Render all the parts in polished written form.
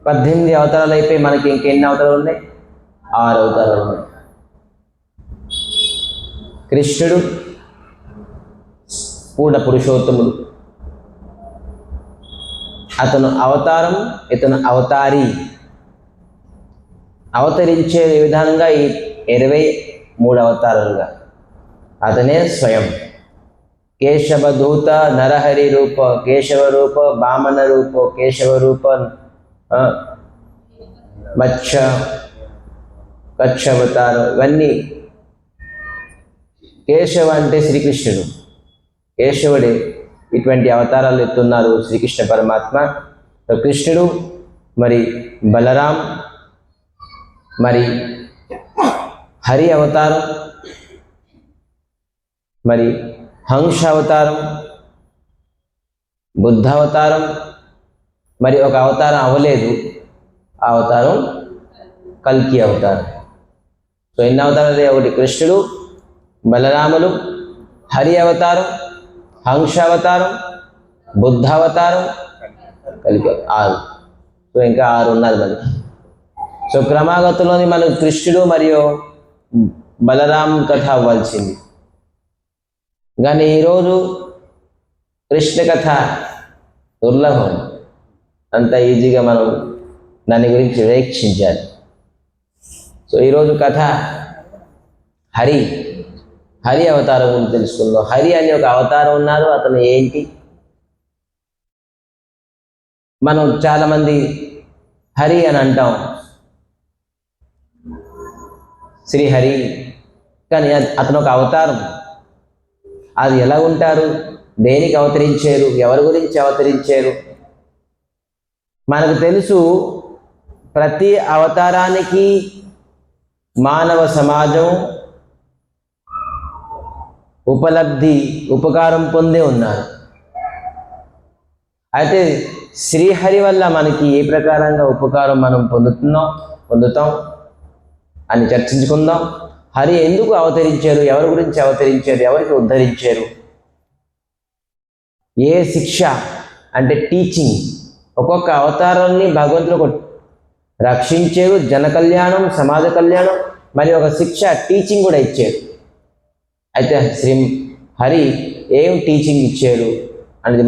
18 అవతారాలు అయిపోయి మనకి ఇంకెన్ని అవతారాలు ఉన్నాయి? 6 అవతారాలు ఉన్నాయి. కృష్ణుడు పూర్ణ పురుషోత్తముడు, అతను అవతారం, ఇతను అవతారి. అవతరించే విధానంగా ఈ 23 అవతారాలుగా అతనే స్వయం. కేశవదూత నరహరి రూప, కేశవ రూప వామన రూప, కేశవ రూప కచ్చవతారం. ఇవన్నీ కేశవ అంటే శ్రీకృష్ణుడు, కేశవుడే ఇటువంటి అవతారాలు ఎత్తున్నారు శ్రీకృష్ణ పరమాత్మ. కృష్ణుడు, మరి బలరాం, మరి హరి అవతారం, మరి హంస అవతారం, బుద్ధ అవతారం, మరి ఒక అవతారం అవ్వలేదు, ఆ అవతారం కల్కి అవతారం. సో ఎన్ని అవతారాలు? ఒకటి కృష్ణుడు, బలరాములు, హరి అవతారం, హంస అవతారం, బుద్ధ అవతారం, కలికి 6. సో ఇంకా 6 ఉన్నారు మనకి. సో క్రమాగతంలోని మనకు కృష్ణుడు మరియు బలరాం కథ అవ్వాల్సింది, కానీ ఈరోజు కృష్ణ కథ దుర్లభం. అంత ఈజీగా మనం దాని గురించి వివేక్షించాలి. సో ఈరోజు కథ హరి అవతారం గురించి తెలుసుకుందాం. హరి అనే ఒక అవతారం ఉన్నారు, అతను ఏంటి? మనం చాలామంది హరి అని అంటాం, శ్రీహరి, కానీ అతను ఒక అవతారం. అది ఎలా ఉంటారు? దేనికి అవతరించారు? ఎవరి గురించి అవతరించారు? మనకు తెలుసు, ప్రతి అవతారానికి మానవ సమాజం ఉపకారం పొందే ఉన్నారు. అయితే శ్రీహరి వల్ల మనకి ఏ ప్రకారంగా ఉపకారం మనం పొందుతాం అని చర్చించుకుందాం. హరి ఎందుకు అవతరించారు? ఎవరి గురించి అవతరించారు? ఎవరికి ఉద్ధరించారు? ఏ శిక్ష అంటే టీచింగ్, ఒక్కొక్క అవతారాన్ని భగవంతుడు రక్షించారు, జన కళ్యాణం, సమాజ కళ్యాణం, మరి ఒక శిక్ష టీచింగ్ కూడా ఇచ్చారు. అయితే శ్రీ హరి ఏం టీచింగ్ ఇచ్చారు అనేది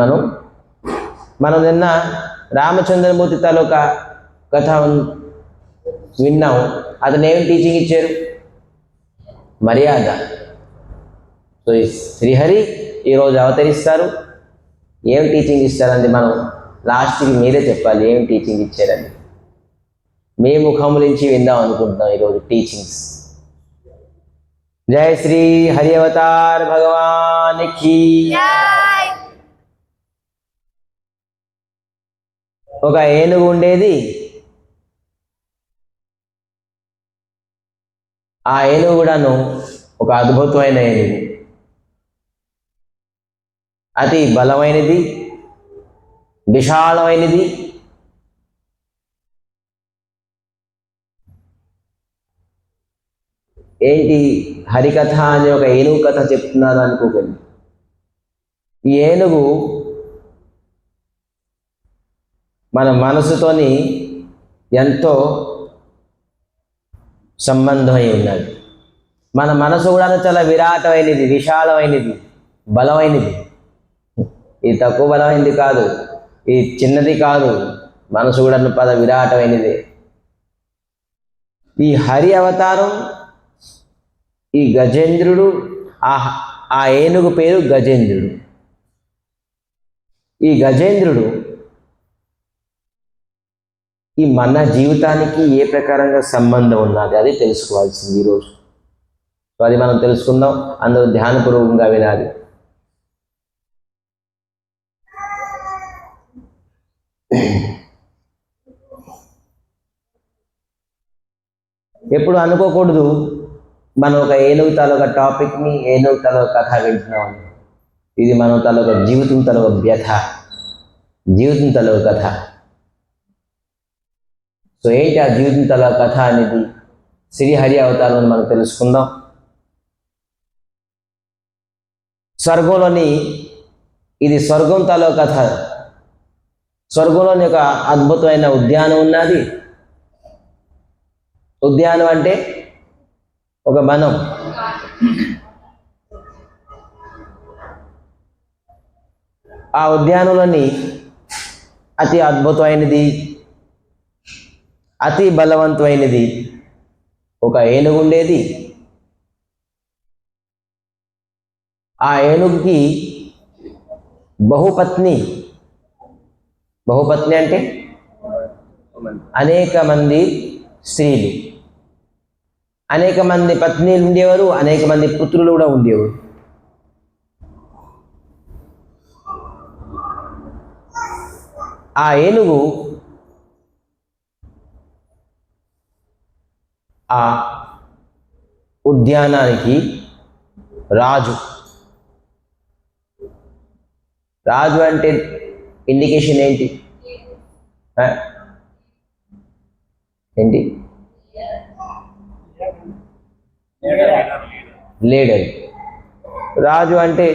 మనం నిన్న రామచంద్రమూర్తి తాలూకా కథ విన్నాం. అతను ఏం టీచింగ్ ఇచ్చారు? మర్యాద. సో ఈ శ్రీహరి ఈరోజు అవతరిస్తారు, ఏం టీచింగ్ ఇస్తారండి? మనం లాస్ట్కి మీరే చెప్పాలి ఏం టీచింగ్ ఇచ్చారని. మీ ముఖం నుంచి విందాం అనుకుంటున్నాం ఈరోజు టీచింగ్స్. జై శ్రీ హరి అవతార్ భగవాన్ కి. ఒక ఏనుగు ఉండేది. ఆ ఏనుగు కూడాను ఒక అద్భుతమైన ఏనుగు, అతి బలమైనది, విశాలమైనది. ఏంటి హరికథ అని ఒక ఏనుగు కథ చెప్తున్నారు అనుకోకండి. ఈ ఏనుగు మన మనసుతోని ఎంతో సంబంధమై ఉన్నది. మన మనసు కూడా చాలా విరాటమైనది, విశాలమైనది, బలమైనది. ఇది తక్కువ బలమైనది కాదు, ఇది చిన్నది కాదు. మనసు కూడా విరాటమైనది. ఈ హరి అవతారం, ఈ గజేంద్రుడు, ఆ ఏనుగు పేరు గజేంద్రుడు. ఈ గజేంద్రుడు ఈ మన జీవితానికి ఏ ప్రకారంగా సంబంధం ఉన్నది అది తెలుసుకోవాల్సింది ఈరోజు. సో అది మనం తెలుసుకుందాం. అందరూ ధ్యానపూర్వకంగా వినాలి. ఎప్పుడు అనుకోకూడదు మనం ఒక ఏనుగు తాలూకా టాపిక్ని, ఏనుగు తాలూకా కథ వింటున్నాం. ఇది మనం తాలూకా జీవితం తాలూకా వ్యథ, జీవితం తాలూకా కథ. సో ఏంటి ఆ జీవితం తాలూకా కథ అనేది శ్రీహరి అవతారం మనం తెలుసుకుందాం. స్వర్గంలోని ఇది స్వర్గం తాలూకా కథ. స్వర్గంలోని ఒక అద్భుతమైన ఉద్యానం ఉన్నది. ఉద్యానం అంటే ఒక వనం. ఆ ఉద్యానంలోని అతి అద్భుతమైనది, అతి బలవంతమైనది ఒక ఏనుగు ఉండేది. ఆ ఏనుగుకి బహుపత్ని అంటే అనేక మంది స్త్రీలు, అనేక మంది పత్నీలు ఉండేవారు, అనేక మంది పుత్రులు కూడా ఉండేవారు. ఆ ఏనుగు ఆ ఉద్యానానికి రాజు. రాజు అంటే ఇండికేషన్ ఏంటి? ఏంటి? లీడర్. రాజు అంటే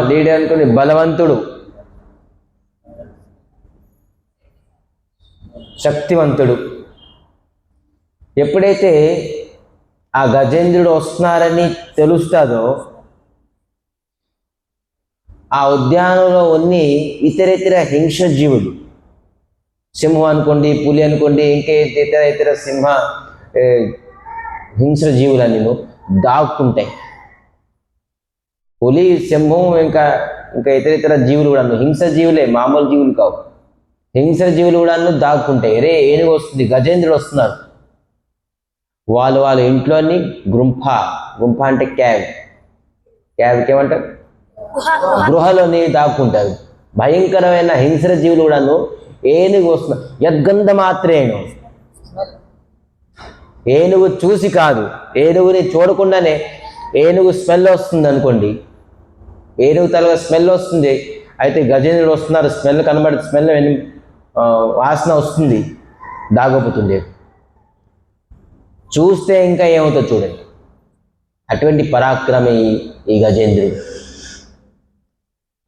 లీడర్ అనుకుని బలవంతుడు, శక్తివంతుడు. ఎప్పుడైతే ఆ గజేంద్రుడు వస్తున్నారని తెలుస్తుందో ఆ ఉద్యానంలో కొన్ని ఇతర హింస జీవులు, సింహం అనుకోండి, పులి అనుకోండి, ఇంకా ఇతర హింస జీవులన్నీ దాక్కుంటాయి. పులి, సింహం, ఇంకా ఇతర జీవులు కూడా హింస జీవులే, మామూలు జీవులు కావు. హింస జీవులు కూడా దాక్కుంటాయి. ఏనుగు వస్తుంది, గజేంద్రుడు వస్తున్నారు. వాళ్ళ ఇంట్లోని గుంఫ అంటే క్యాబ్కి ఏమంటారు? గృహలోని దాక్కుంటారు. భయంకరమైన హింస జీవులు కూడాను ఏనుగు వస్తున్నారు. యద్గంధ మాత్రేను, ఏనుగు చూసి కాదు, ఏనుగుని చూడకుండానే ఏనుగు స్మెల్ వస్తుంది అనుకోండి, ఏనుగు తలగా స్మెల్ వస్తుంది, అయితే గజేంద్రుడు వస్తున్నారు, స్మెల్ కనబడి స్మెల్ వాసన వస్తుంది, దాగపోతుంది. చూస్తే ఇంకా ఏమవుతుందో చూడండి. అటువంటి పరాక్రమే ఈ గజేంద్రుడు.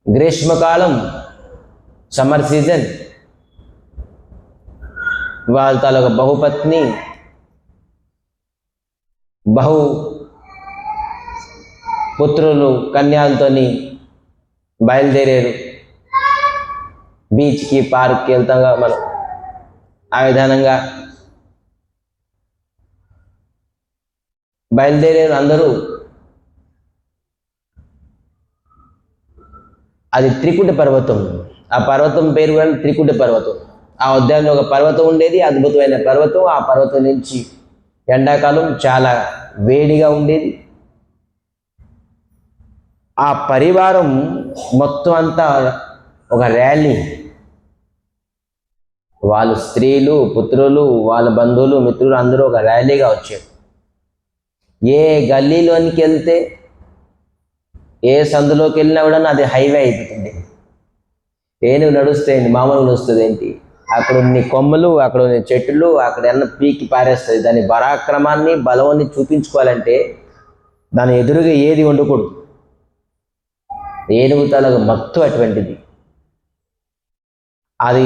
గ్రీష్మకాలం, సమ్మర్ సీజన్, వాళ్ళ తాలూకా బహుపత్ని, బహు పుత్రులు, కన్యాలతోని బయలుదేరారు. బీచ్కి, పార్క్కి వెళ్తాం మనం. ఆ విధానంగా బయలుదేరారు అందరూ. అది త్రికుట పర్వతం. ఆ పర్వతం పేరు కూడా త్రికుట పర్వతం. ఆ ఉద్యానంలో ఒక పర్వతం ఉండేది, అద్భుతమైన పర్వతం. ఆ పర్వతం నుంచి ఎండాకాలం చాలా వేడిగా ఉండేది. ఆ పరివారం మొత్తం అంతా ఒక ర్యాలీ. వాళ్ళు స్త్రీలు, పుత్రులు, వాళ్ళ బంధువులు, మిత్రులు అందరూ ఒక ర్యాలీగా వచ్చారు. ఏ గల్లీలోనికి వెళ్తే, ఏ సందులోకి వెళ్ళినా కూడా అది హైవే అయిపోతుంది. ఏనుగు నడుస్తే మామూలుగా నడుస్తుంది ఏంటి? అక్కడ ఉన్న కొమ్మలు, అక్కడ ఉన్న చెట్లు, అక్కడ ఎన్న పీకి పారేస్తుంది. దాని పరాక్రమాన్ని, బలాన్ని చూపించుకోవాలంటే దాని ఎదురుగా ఏది ఉండకూడదు. ఏనుగు తలకు మత్తు అటువంటిది. అది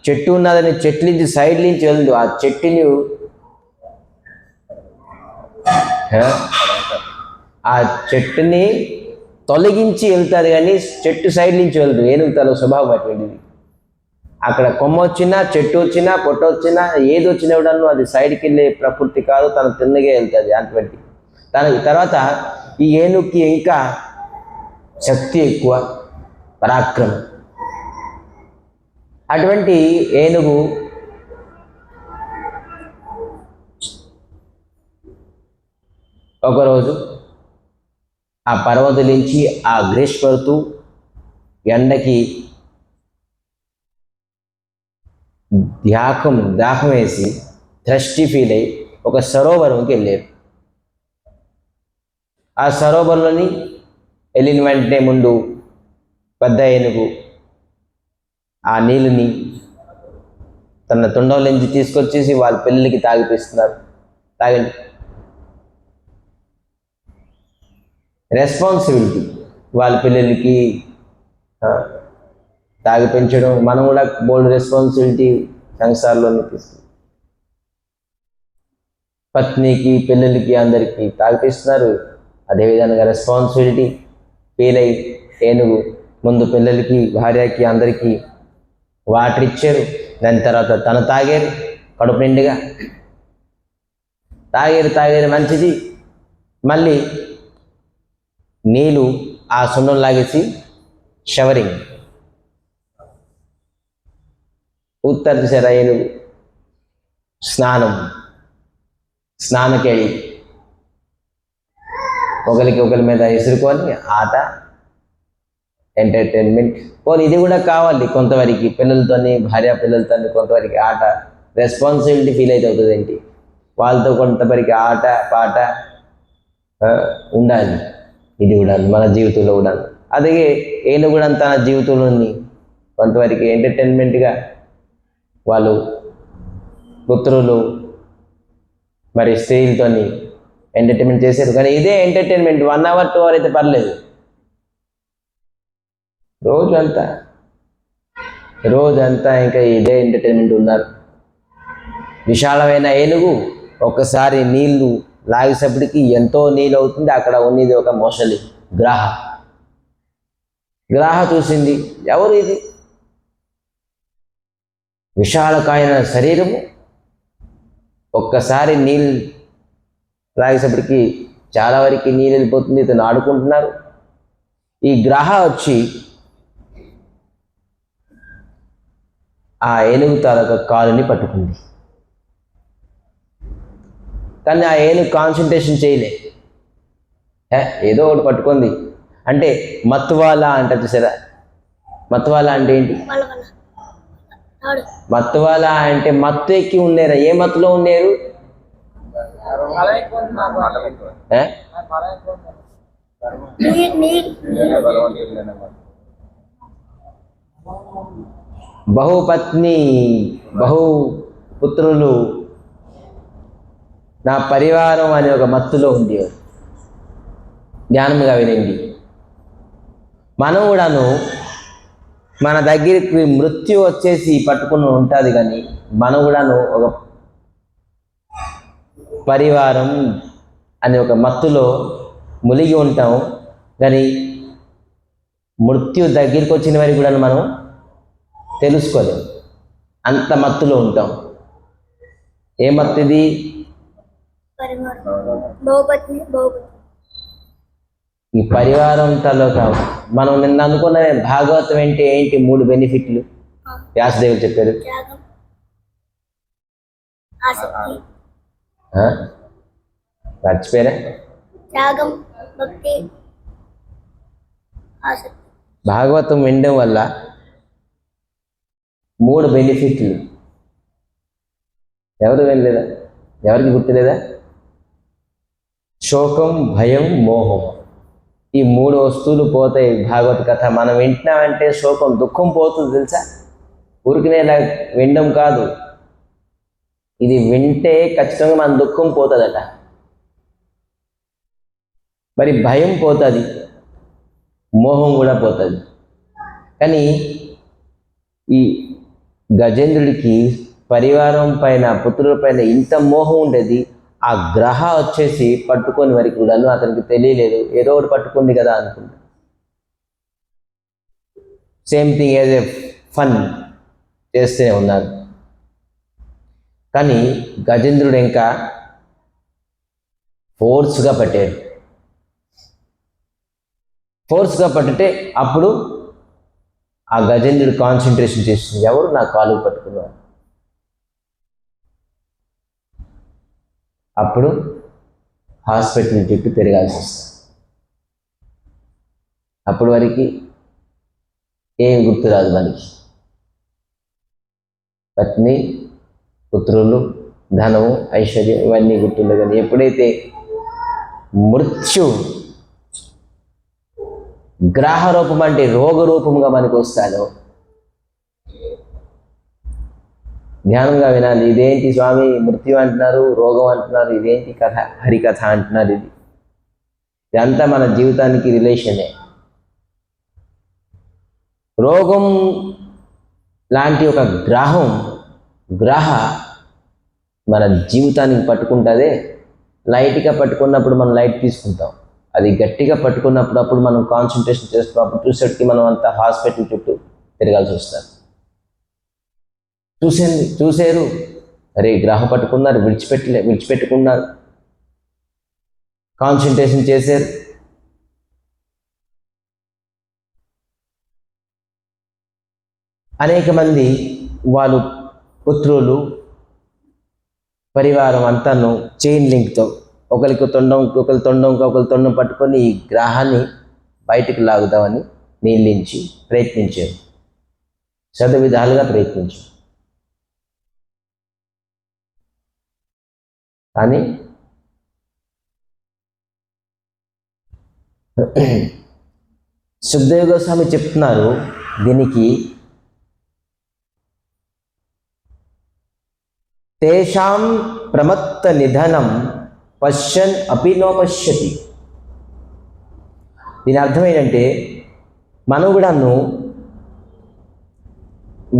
చెట్టు ఉన్నదని చెట్టు నుంచి సైడ్ నుంచి వెళ్దు, ఆ చెట్టుని ఆ చెట్టుని తొలగించి వెళ్తుంది, కానీ చెట్టు సైడ్ నుంచి వెళ్తుంది. ఏనుగు తల స్వభావం అటువంటిది. అక్కడ కొమ్మ వచ్చినా, చెట్టు వచ్చినా, పొట్ట వచ్చినా, ఏది వచ్చినా కూడా అది సైడ్కి వెళ్ళే ప్రకృతి కాదు, తను తిన్నగా వెళ్తుంది. అటువంటి దానికి తర్వాత ఈ ఏనుగుకి ఇంకా శక్తి ఎక్కువ, పరాక్రమం. అటువంటి ఏనుగు ఒకరోజు ఆ పర్వతం నుంచి ఆ గ్రీష్మ ఋతువు ఎండకి దాహం వేసి థ్రస్టీ ఫీల్ అయి ఒక సరోవరంకి వెళ్ళారు. ఆ సరోవరంలోని వెళ్ళిన వెంటనే ముందు పెద్ద ఏనుగు ఆ నీళ్ళని తన తొండంలో నుంచి తీసుకొచ్చేసి వాళ్ళ పిల్లలకి తాగిపిస్తున్నారు. తాగండి. రెస్పాన్సిబిలిటీ వాళ్ళ పిల్లలకి తాగి పెంచడం. మనం కూడా బోల్డ్ రెస్పాన్సిబిలిటీ సంసారంలోనే తీసుకుంటాం. పత్నికి, పిల్లలకి, అందరికీ తాగిపిస్తున్నారు. అదేవిధంగా రెస్పాన్సిబిలిటీ ఫీల్ అయ్యి ఏనుగు ముందు పిల్లలకి, భార్యకి, అందరికీ వాటర్ ఇచ్చారు. దాని తర్వాత తను తాగారు కడుపు నిండుగా. తాగారు మంచిది. మళ్ళీ నీళ్ళు ఆ సున్నం లాగేసి షవరింగ్ ఉత్తర దిశ ఏనుగు స్నానకెళ్ళి ఒకరి మీద విసురుకొని ఆట, ఎంటర్టైన్మెంట్. పోనీ ఇది కూడా కావాలి కొంతవరకు, పిల్లలతోని, భార్య పిల్లలతో కొంతవరకు ఆట, రెస్పాన్సిబిలిటీ ఫీల్ అవుతుంది ఏంటి, వాళ్ళతో కొంతవరకు ఆట పాట ఉండాలి. ఇది కూడా మన జీవితంలో కూడా. అదే ఏనుగు కూడా తన జీవితంలోని కొంతవరకు ఎంటర్టైన్మెంట్గా వాళ్ళు పుత్రులు మరి స్త్రీలతోని ఎంటర్టైన్మెంట్ చేశారు. కానీ ఇదే ఎంటర్టైన్మెంట్ 1 hour 2 hour అయితే పర్లేదు. రోజంతా ఇంకా ఇదే ఎంటర్టైన్మెంట్ ఉన్నారు. విశాలమైన ఏనుగు ఒక్కసారి నీళ్లు లాగేసప్పటికి ఎంతో నీళ్ళు అవుతుంది. అక్కడ ఉన్నది ఒక మొసలి గ్రాహ చూసింది, ఎవరు ఇది? విశాలకాయన శరీరము ఒక్కసారి నీళ్ళు లాగేసప్పటికి చాలా వరకు నీళ్ళు వెళ్ళిపోతుంది. ఇతను ఆడుకుంటున్నారు. ఈ గ్రాహ వచ్చి ఆ ఏనుగు తాలూకా కాలుని పట్టుకుంది. కానీ ఆ ఏనుగు కాన్సన్ట్రేషన్ చేయలే. ఏదో ఒకటి పట్టుకుంది. అంటే మత్తువాల అంట చూసారా? మత్తువాల అంటే ఏంటి? మత్తువాల అంటే మత్తు ఎక్కి ఉన్నారు. ఏ మత్తులో ఉన్నారు? బహుపత్ని, బహుపుత్రులు, నా పరివారం అనే ఒక మత్తులో ఉండేవారు. జ్ఞానంగా వినండి. మనం కూడాను మన దగ్గరికి మృత్యు వచ్చేసి పట్టుకుని ఉంటుంది. కానీ మనం కూడాను ఒక పరివారం అనే ఒక మత్తులో మునిగి ఉంటాం. కానీ మృత్యు దగ్గరికి వచ్చిన వరకు కూడా మనం తెలుసుకోలేము. అంత మత్తులో ఉంటాం. ఏ మత్తు ఇది? ఈ పరివారం తాలూకా మనం నిన్న అనుకున్న భాగవతం అంటే ఏంటి? 3 బెనిఫిట్లు వ్యాసదేవులు చెప్పారు. మర్చిపోయారా? భాగవతం వినడం వల్ల 3 బెనిఫిట్లు. ఎవరు వినలేదా? ఎవరికి గుర్తులేదా? శోకం, భయం, మోహం. ఈ 3 వస్తువులు పోతాయి. భాగవత కథ మనం వింటున్నామంటే శోకం, దుఃఖం పోతుంది తెలుసా? ఊరికినే వినడం కాదు, ఇది వింటే ఖచ్చితంగా మన దుఃఖం పోతుందట. మరి భయం పోతుంది, మోహం కూడా పోతుంది. కానీ ఈ గజేంద్రుడికి పరివారం పైన, పుత్రుల పైన ఇంత మోహం ఉండేది. ఆ గ్రహ వచ్చేసి పట్టుకొని వరకు కూడాను అతనికి తెలియలేదు. ఏదో ఒకటి పట్టుకుంది కదా అనుకుంటా. Same thing as a fun చేస్తూనే ఉన్నారు. కానీ గజేంద్రుడు ఇంకా ఫోర్స్గా పట్టాడు. ఫోర్స్గా పట్టితే అప్పుడు ఆ గజేంద్రుడు కాన్సన్ట్రేషన్ చేస్తుంది. ఎవరు నా కాలు పట్టుకున్నారు? అప్పుడు హాస్పిటల్ చుట్టూ తిరగాల్సి వస్తుంది. అప్పటి వరకు ఏం గుర్తురాదు మనకి. పత్ని, పుత్రులు, ధనము, ఐశ్వర్యం ఇవన్నీ గుర్తుండదు. కానీ ఎప్పుడైతే మృత్యు గ్రాహ రూపం అంటే రోగ రూపంగా మనకు వస్తాడో, ధ్యానంగా వినాలి. ఇదేంటి స్వామి మృత్యు అంటున్నారు, రోగం అంటున్నారు, ఇదేంటి కథ, హరికథ అంటున్నారు? ఇదంతా మన జీవితానికి రిలేషనే. రోగం లాంటి ఒక గ్రహ మన జీవితానికి పట్టుకుంటుందే. లైట్గా పట్టుకున్నప్పుడు మనం లైట్ తీసుకుంటాం, అది గట్టిగా పట్టుకున్నప్పుడు మనం కాన్సన్ట్రేషన్ చేస్తున్నప్పుడు చూసేటికి మనం అంతా హాస్పిటల్ చుట్టూ తిరగాల్సి వస్తుంది. చూసారు అరే గ్రహం పట్టుకున్నారు, విడిచిపెట్టుకున్నారు, కాన్సన్ట్రేషన్ చేశారు. అనేక మంది వాళ్ళు పుత్రులు పరివారం అంతాను చైన్ లింక్తో ఒకరికి తొండం పట్టుకొని ఈ గ్రహాన్ని బయటికి లాగుదామని నీళ్ళించి ప్రయత్నించారు, విధాలుగా ప్రయత్నించారు. కానీ సుఖదేవ్ గోస్వామి చెప్తున్నారు దీనికి, తేషాం ప్రమత్త నిధనం పశ్యన్ అపి నోపశ్యతి. దీని అర్థం ఏంటంటే మనం కూడాను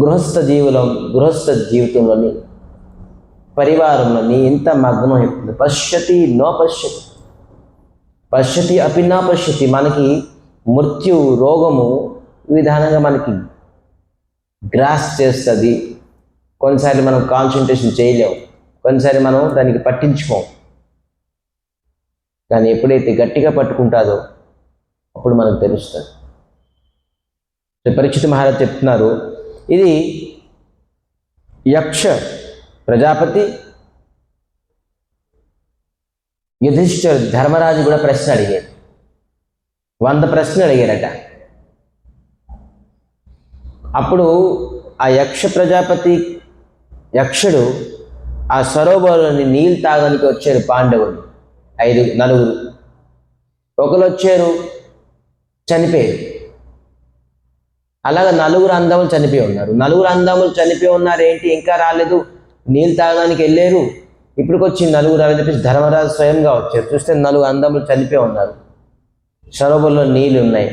గృహస్థ జీవితంలోని పరివారంలోని ఎంత మగ్నం అయిపోతుంది. పశ్యతి నోపశ్యతి, పశ్యతి అపి నా పశ్యతి. మనకి మృత్యు రోగము ఈ విధానంగా మనకి గ్రాస్ చేస్తుంది. కొన్నిసార్లు మనం కాన్సన్ట్రేషన్ చేయలేము, కొన్నిసారి మనం దానికి పట్టించుకోం. కానీ ఎప్పుడైతే గట్టిగా పట్టుకుంటాదో అప్పుడు మనకు తెలుస్తుంది. పరీక్షిత్ మహారాజ్ చెప్తున్నారు, ఇది యక్ష ప్రజాపతి యుధిష్ఠిర్ ధర్మరాజు కూడా ప్రశ్న అడిగారు. 100 ప్రశ్నలు అడిగారట. అప్పుడు ఆ యక్షుడు ఆ సరోవరంలోని నీళ్ళు తాగడానికి వచ్చారు పాండవులు 4. ఒకరు వచ్చారు, చనిపోయారు. అలాగే 4 అందములు చనిపోయి ఉన్నారు. 4 అందములు చనిపోయి ఉన్నారు, ఏంటి ఇంకా రాలేదు, నీళ్ళు తాగడానికి వెళ్ళారు, ఇప్పటికొచ్చి 4 అని చెప్పేసి ధర్మరాజు స్వయంగా వచ్చారు. చూస్తే 4 అందములు చనిపోయి ఉన్నారు, సరోవరంలో నీళ్ళు ఉన్నాయి.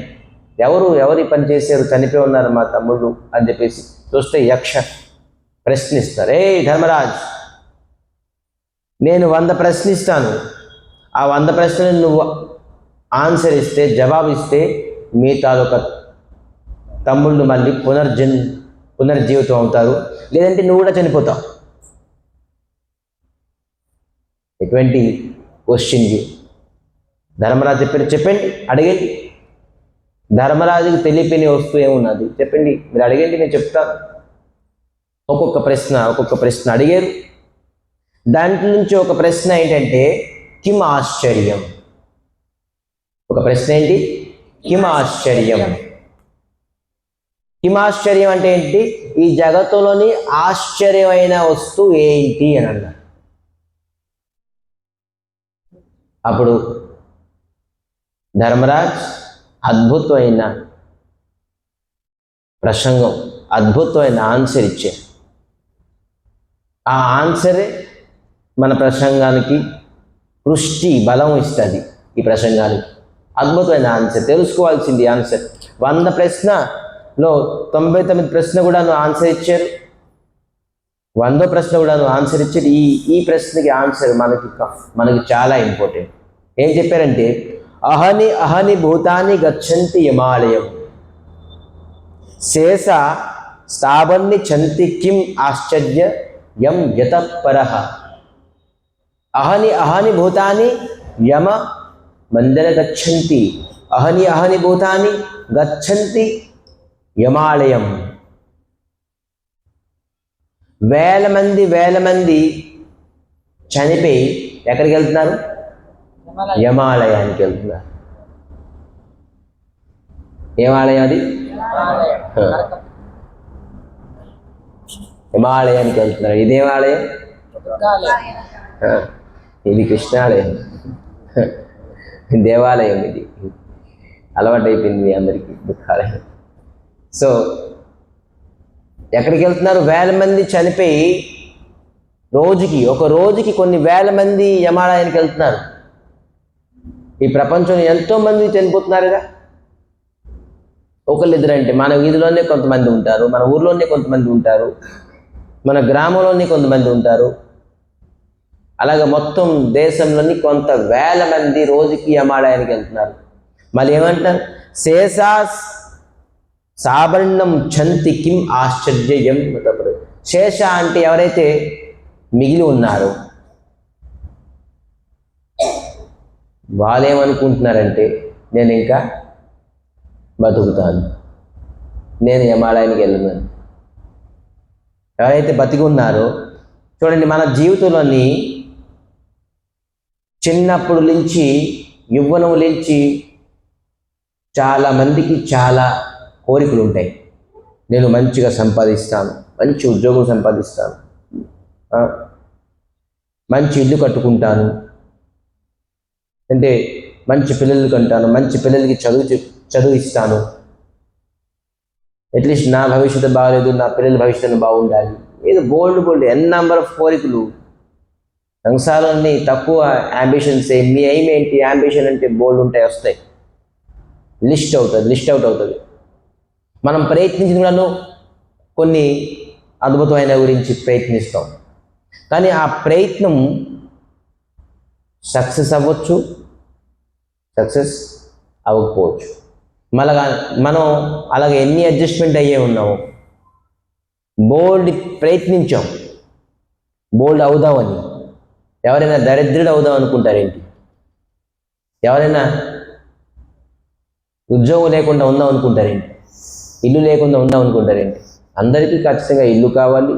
ఎవరు ఈ పని చేశారు, చనిపోయి ఉన్నారు మా తమ్ముళ్ళు అని చెప్పేసి చూస్తే యక్ష ప్రశ్నిస్తారు. ధర్మరాజ్, నేను 100 ప్రశ్నిస్తాను, ఆ 100 ప్రశ్నలు నువ్వు ఆన్సర్ ఇస్తే, జవాబు ఇస్తే మీ తాలూక తమ్ముళ్ళు మళ్ళీ పునర్జీవితం అవుతారు, లేదంటే నువ్వు కూడా చనిపోతావు. ఎటువంటి క్వశ్చన్కి ధర్మరాజు చెప్పండి, అడగండి. ధర్మరాజుకి తెలియని వస్తువు ఏమున్నది చెప్పండి, మీరు అడగండి, నేను చెప్తాను. ఒక్కొక్క ప్రశ్న అడిగారు. దాంట్లో నుంచి ఒక ప్రశ్న ఏంటంటే కిమ్ ఆశ్చర్యం. ఒక ప్రశ్న ఏంటి, కిమ్ ఆశ్చర్యం. కిమ్ ఆశ్చర్యం అంటే ఏంటి, ఈ జగత్తులోని ఆశ్చర్యమైన వస్తువు ఏంటి అని అన్నారు. అప్పుడు ధర్మరాజ్ అద్భుతమైన ప్రసంగం, అద్భుతమైన ఆన్సర్ ఇచ్చారు. ఆ ఆన్సరే మన ప్రసంగానికి పుష్టి బలం ఇస్తుంది. ఈ ప్రసంగానికి అద్భుతమైన ఆన్సర్, తెలుసుకోవాల్సింది ఆన్సర్. 100 ప్రశ్నలో 99 ప్రశ్న కూడా ఆన్సర్ ఇచ్చారు, 100 ప్రశ్న కూడా ఆన్సర్ ఇచ్చారు. ఈ ప్రశ్నకి ఆన్సర్ మనకి చాలా ఇంపార్టెంట్. ఏం చెప్పారంటే, అహని భూతాన్ని గచ్చంతి యమాలయం శేష స్థావన్ని చంతి కిం ఆశ్చర్య యం యతఃపరః. అహని భూతాన్ని యమ మందిర గచ్చంతి, అహని భూతాన్ని గచ్చంతి యమాలయం. వేల మంది చనిపోయి ఎక్కడికి వెళ్తున్నారు, యమాలయానికి వెళ్తున్నారు. ఏమాలయం అది, హిమాలయానికి వెళ్తున్నారు. ఇదేమాలయం, ఇది కృష్ణాలయం, దేవాలయం. ఇది అలవాటు అయిపోయింది మీ అందరికీ, దుఃఖాలయం. సో ఎక్కడికి వెళ్తున్నారు, వేల మంది చనిపోయి ఒక రోజుకి కొన్ని వేల మంది యమాలయానికి వెళ్తున్నారు. ఈ ప్రపంచంలో ఎంతో మంది చనిపోతున్నారు కదా. ఒకళ్ళిద్దరు అంటే మన వీధిలోనే కొంతమంది ఉంటారు, మన ఊర్లోనే కొంతమంది ఉంటారు, మన గ్రామంలోనే కొంతమంది ఉంటారు. అలాగే మొత్తం దేశంలోని కొంత వేల మంది రోజుకి యమాలయానికి వెళ్తున్నారు. మళ్ళీ ఏమంటారు? శేషా సాబర్ణం చంతి కిం ఆశ్చర్యం. శేష అంటే ఎవరైతే మిగిలి ఉన్నారో వాళ్ళేమనుకుంటున్నారంటే నేను ఇంకా బతుకుతాను, నేను యమాలయానికి వెళ్ళను. ఎవరైతే బతికి ఉన్నారో చూడండి, మన జీవితంలోని చిన్నప్పుడు నుంచి యవ్వనం నుంచి చాలామందికి చాలా కోరికలు ఉంటాయి. నేను మంచిగా సంపాదిస్తాను, మంచి ఉద్యోగం సంపాదిస్తాను, మంచి ఇల్లు కట్టుకుంటాను, అంటే మంచి పిల్లలు కంటాను, మంచి పిల్లలకి చదువు ఇస్తాను, అట్లీస్ట్ నా భవిష్యత్తు బాగలేదు, నా పిల్లల భవిష్యత్తు బాగుండాలి. ఏదో బోల్డ్ ఎన్ నెంబర్ ఆఫ్ కోరికలు. సంసారాన్ని తక్కువ యాంబిషన్స్. మీ ఎయిమ్ ఏంటి? యాంబిషన్ అంటే బోల్డ్ ఉంటాయి, వస్తాయి, లిస్ట్ అవుట్ అవుతుంది. మనం ప్రయత్నించిన కొన్ని అద్భుతమైన గురించి ప్రయత్నిస్తాం, కానీ ఆ ప్రయత్నం సక్సెస్ అవ్వచ్చు, సక్సెస్ అవ్వకపోవచ్చు. మనం అలాగే ఎన్ని అడ్జస్ట్మెంట్ అయ్యే ఉన్నాము. బోల్డ్ ప్రయత్నించాం, బోల్డ్ అవుదామని. ఎవరైనా దరిద్రుడు అవుదాం అనుకుంటారేంటి? ఎవరైనా ఉద్యోగం లేకుండా ఉందాం అనుకుంటారేంటి? ఇల్లు లేకుండా ఉందాం అనుకుంటారేంటి? అందరికీ ఖచ్చితంగా ఇల్లు కావాలి,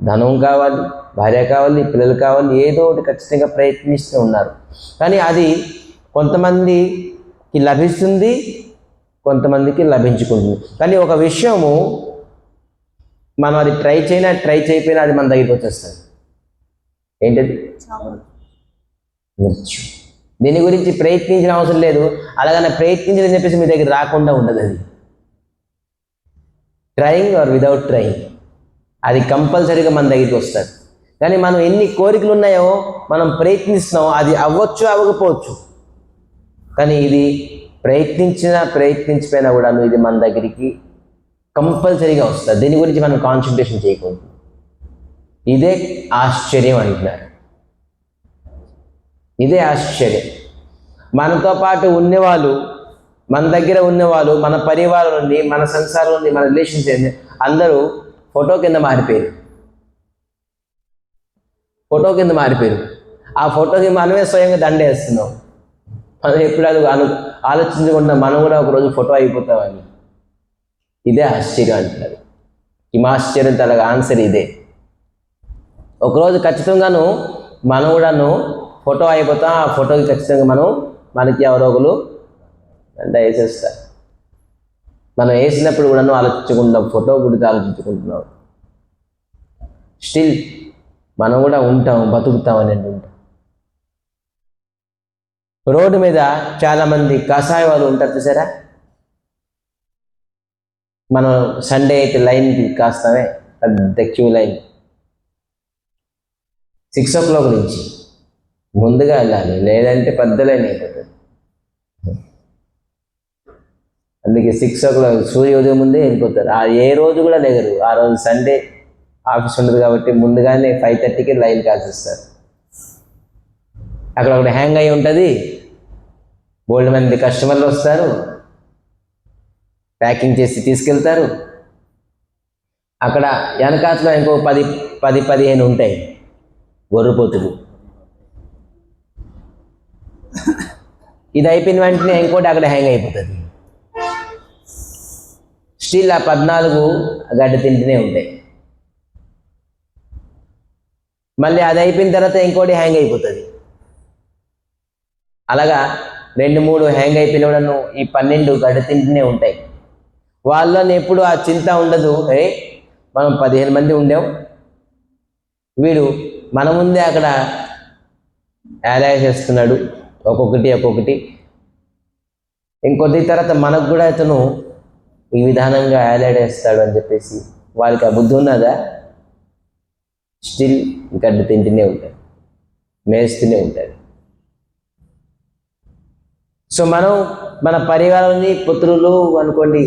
ధనం కావాలి, భార్య కావాలి, పిల్లలు కావాలి, ఏదో ఒకటి ఖచ్చితంగా ప్రయత్నిస్తూ ఉన్నారు. కానీ అది కొంతమందికి లభిస్తుంది, కొంతమందికి లభించుకుంటుంది. కానీ ఒక విషయము మనం అది ట్రై చేయకపోయినా అది మన దగ్గరికి వచ్చేస్తుంది. ఏంటది? మృత్యు. దీని గురించి ప్రయత్నించిన అవసరం లేదు, అలాగనే ప్రయత్నించదని చెప్పేసి మీ దగ్గర రాకుండా ఉండదు. అది ట్రయింగ్ ఆర్ విదౌట్ ట్రయింగ్ అది కంపల్సరీగా మన దగ్గరికి వస్తుంది. కానీ మనం ఎన్ని కోరికలు ఉన్నాయో మనం ప్రయత్నిస్తున్నాం, అది అవ్వచ్చు అవ్వకపోవచ్చు. కానీ ఇది ప్రయత్నించిపోయినా కూడా ఇది మన దగ్గరికి కంపల్సరీగా వస్తుంది. దీని గురించి మనం కాన్సన్ట్రేషన్ చేయకూడదు. ఇదే ఆశ్చర్యం అంటున్నారు. ఇదే ఆశ్చర్యం. మనతో పాటు ఉన్నవాళ్ళు, మన దగ్గర ఉన్నవాళ్ళు, మన పరివారం నుండి, మన సంసారం నుండి, మన రిలేషన్స్ అందరూ ఫోటో కింద మారిపోయారు. ఆ ఫోటోకి మనమే స్వయంగా దండేస్తున్నాం. మనం ఎప్పుడు అది ఆలోచించకుండా మనం కూడా ఒకరోజు ఫోటో అయిపోతామని. ఇదే ఆశ్చర్యం అంటున్నారు. హిమాశ్చర్యం తలగ ఆన్సర్ ఇదే. ఒకరోజు ఖచ్చితంగాను మనం కూడాను ఫోటో అయిపోతాం. ఆ ఫోటోకి ఖచ్చితంగా మనకి ఎవరో ఒకరు దండ వేసేస్తారు. మనం వేసినప్పుడు కూడాను ఆలోచించుకుంటున్నాం, ఫోటో గురించి ఆలోచించుకుంటున్నాం. స్టిల్ మనం కూడా ఉంటాం, బతుకుతామని అంటుంటాం. రోడ్డు మీద చాలామంది కషాయ వాళ్ళు ఉంటారు చూసారా? మనం సండే అయితే లైన్కి కాస్తామే, పెద్ద క్యూ లైన్. 6 o'clock నుంచి ముందుగా వెళ్ళాలి, లేదంటే పెద్ద లైన్ అయిపోతుంది. అందుకే 6 o'clock సూర్యోదయం ముందే వెళ్ళిపోతారు. ఏ రోజు కూడా లేగరు. ఆ రోజు సండే ఆఫీస్ ఉండదు కాబట్టి ముందుగానే 5:30కి లైన్ కాల్సిస్తారు. అక్కడ ఒకటి హ్యాంగ్ అయి ఉంటుంది, బోల్డ్ మంది కస్టమర్లు వస్తారు, ప్యాకింగ్ చేసి తీసుకెళ్తారు. అక్కడ వెనకాతలో ఇంకో 10-15 ఉంటాయి గొర్రెపోతులు. ఇది అయిపోయిన వెంటనే ఇంకోటి అక్కడ హ్యాంగ్ అయిపోతుంది. స్టిల్ ఆ 14 గడ్డి తింటూనే ఉంటాయి. మళ్ళీ అది అయిపోయిన తర్వాత ఇంకోటి హ్యాంగ్ అయిపోతుంది. అలాగా 2-3 హ్యాంగ్ అయిపోయినను ఈ 12 గడ్డి తింటూనే ఉంటాయి. వాళ్ళని ఎప్పుడు ఆ చింత ఉండదు. మనం 15 మంది ఉండాం, వీడు మన ముందే అక్కడ యాలయ చేస్తున్నాడు, ఒక్కొక్కటి. ఇంకొద్ది తర్వాత మనకు కూడా అతను ఈ విధానంగా యాలైడ్ వేస్తాడు అని చెప్పేసి వాళ్ళకి ఆ బుద్ధి ఉన్నదా? స్టిల్ గడ్డి తింటూనే ఉంటాడు, మేస్తూనే ఉంటాడు. సో మనం మన పరివారాన్ని, పుత్రులు అనుకోండి,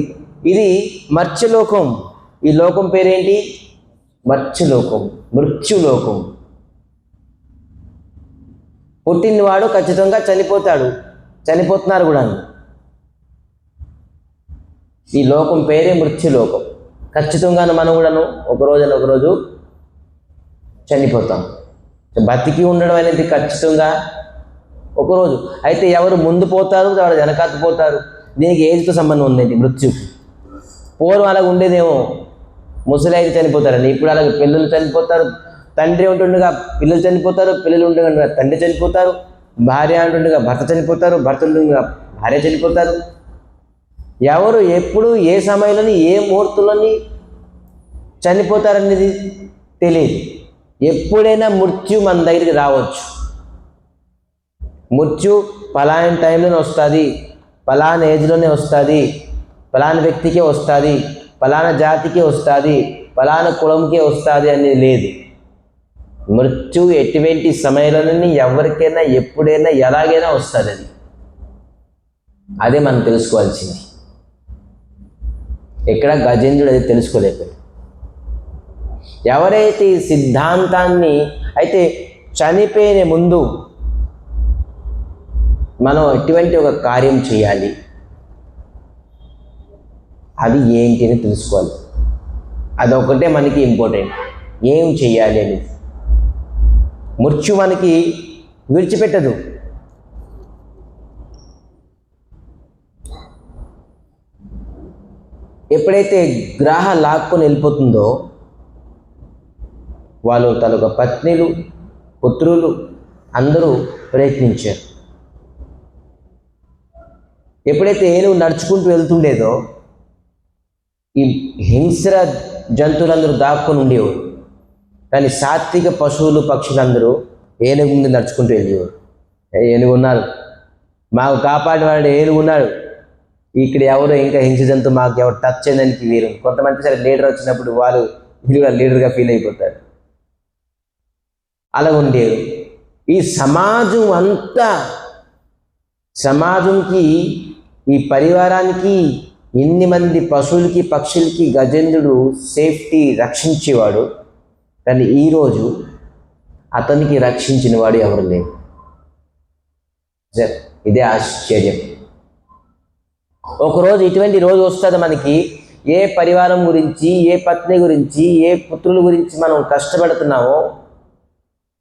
ఇది మర్త్యలోకం. ఈ లోకం పేరేంటి? మర్త్యలోకం, మృత్యులోకం. పుట్టినవాడు ఖచ్చితంగా చనిపోతాడు, చనిపోతున్నారు కూడా. ఈ లోకం పేరే మృత్యులోకం. ఖచ్చితంగా మనం కూడాను ఒకరోజు చనిపోతాం. బతికి ఉండడం అనేది ఖచ్చితంగా ఒకరోజు. అయితే ఎవరు ముందు పోతారు, ఎవరు వెనకాత పోతారు, దీనికి ఏజ్తో సంబంధం ఉందండి. మృత్యుకి పూర్వం అలాగ ఉండేదేమో, ముసలి చనిపోతారండి. ఇప్పుడు అలాగే పిల్లలు చనిపోతారు, తండ్రి ఉంటుండగా పిల్లలు చనిపోతారు, పిల్లలు ఉండగా తండ్రి చనిపోతారు, భార్య ఉంటుండగా భర్త చనిపోతారు, భర్త ఉంటుండగా భార్య చనిపోతారు. ఎవరు ఎప్పుడు ఏ సమయంలోని ఏ ముహూర్తంలోని చనిపోతారనేది తెలియదు. ఎప్పుడైనా మృత్యు మన దగ్గరికి రావచ్చు. మృత్యు పలానా టైంలోనే వస్తుంది, పలానా ఏజ్లోనే వస్తుంది, పలానా వ్యక్తికే వస్తుంది, పలానా జాతికే వస్తుంది, పలానా కులంకే వస్తుంది అనేది లేదు. మృత్యు ఎటువంటి సమయంలోనే ఎవరికైనా ఎప్పుడైనా ఎలాగైనా వస్తుంది. అదే మనం తెలుసుకోవాల్సింది. ఇక్కడ గజేంద్రుడు అది తెలుసుకోలేకపోయాడు. ఎవరైతే ఈ సిద్ధాంతాన్ని, అయితే చనిపోయే ముందు మనం ఎటువంటి ఒక కార్యం చేయాలి, అది ఏంటి అని తెలుసుకోవాలి. అదొకటే మనకి ఇంపార్టెంట్. ఏం చేయాలి అనేది. మృత్యు మనకి విడిచిపెట్టదు. ఎప్పుడైతే గ్రహ లాక్కొని వెళ్ళిపోతుందో, వాళ్ళు తనొక పత్నులు, పుత్రులు అందరూ ప్రయత్నించారు. ఎప్పుడైతే ఏనుగు నడుచుకుంటూ వెళ్తుండేదో, ఈ హింస్ర జంతువులందరూ దాక్కొని ఉండేవారు. కానీ సాత్విక పశువులు, పక్షులందరూ ఏనుగు ముందు నడుచుకుంటూ వెళ్ళేవారు. ఏనుగు ఉన్నారు, మాకు కాపాడేవాడు ఏనుగు ఉన్నాడు, ఇక్కడ ఎవరు ఇంకా హింస జంతువు మాకు ఎవరు టచ్ చేయడానికి వీరు. కొంతమంది సరే లీడర్ వచ్చినప్పుడు వాళ్ళు లీడర్గా ఫీల్ అయిపోతారు. అలా ఉండేరు. ఈ సమాజం అంతా, సమాజంకి, ఈ పరివారానికి, ఎన్ని మంది పశువులకి, పక్షులకి గజేంద్రుడు సేఫ్టీ రక్షించేవాడు. కానీ ఈరోజు అతనికి రక్షించిన వాడు ఎవరు లేరు. ఇదే ఆశ్చర్యం. ఒకరోజు ఇటువంటి రోజు వస్తుంది మనకి. ఏ పరివారం గురించి, ఏ పత్ని గురించి, ఏ పుత్రుల గురించి మనం కష్టపడుతున్నామో,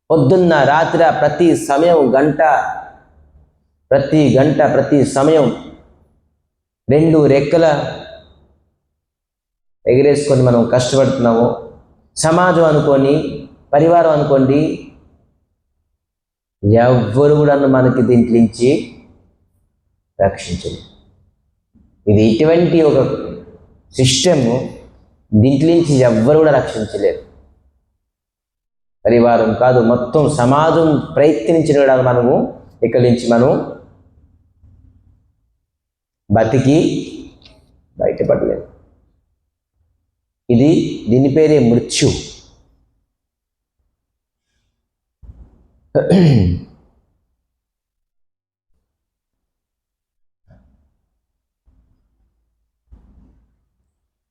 పొద్దున్న రాత్రి ప్రతి సమయం, ప్రతి సమయం 2 రెక్కల ఎగిరేసుకొని మనం కష్టపడుతున్నాము. సమాజం అనుకోని, పరివారం అనుకోండి, ఎవ్వరు కూడా మనకి దీంట్లో నుంచి రక్షించలేదు. ఇది ఇటువంటి ఒక సిస్టము, దీంట్లో నుంచి ఎవ్వరు కూడా రక్షించలేరు. పరివారం కాదు, మొత్తం సమాజం ప్రయత్నించిన కూడా మనము ఇక్కడి నుంచి మనం బతికి బయటపడలేము. దీని పేరే మృత్యు.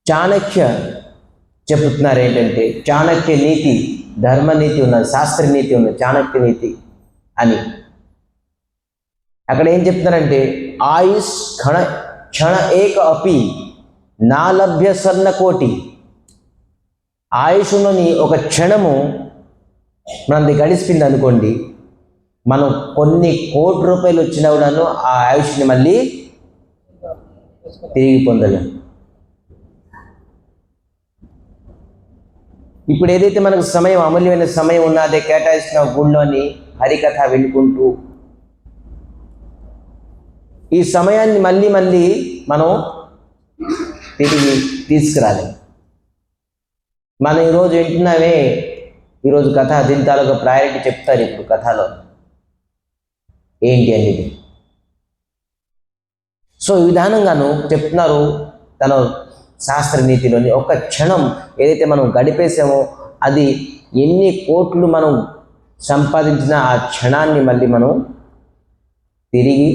చాణక్య చెబుతున్నారు ఏంటంటే, చాణక్య నీతి, ధర్మనీతి ఉన్నది, శాస్త్రనీతి ఉన్నది, చాణక్య నీతి అని. అక్కడ ఏం చెప్తున్నారంటే, ఆయుష్ క్షణ ఏక అపి నాలభ్య స్వర్ణకోటి. ఆయుష్లోని ఒక క్షణము మనది గడిచిపోయింది అనుకోండి, మనం కొన్ని కోట్ల రూపాయలు వచ్చినా కూడాను ఆ ఆయుష్ని మళ్ళీ తిరిగి పొందలేము. ఇప్పుడు ఏదైతే మనకు సమయం, అమూల్యమైన సమయం ఉన్నదే కేటాయించిన గుళ్ళోని హరికథ వినుకుంటూ ఈ సమయాన్ని మళ్ళీ మనం తిరిగి తీసుకురాలేము. మనం ఈరోజు వింటున్నామే, ఈరోజు కథ, దీని తాలూకా ప్రయారిటీ చెప్తారు ఇప్పుడు కథలో ఏంటి అనేది. సో ఈ విధానంగాను చెప్తున్నారు తన శాస్త్రనీతిలోని. ఒక క్షణం ఏదైతే మనం గడిపేసామో, అది ఎన్ని కోట్లు మనం సంపాదించినా ఆ క్షణాన్ని మళ్ళీ మనం తిరిగి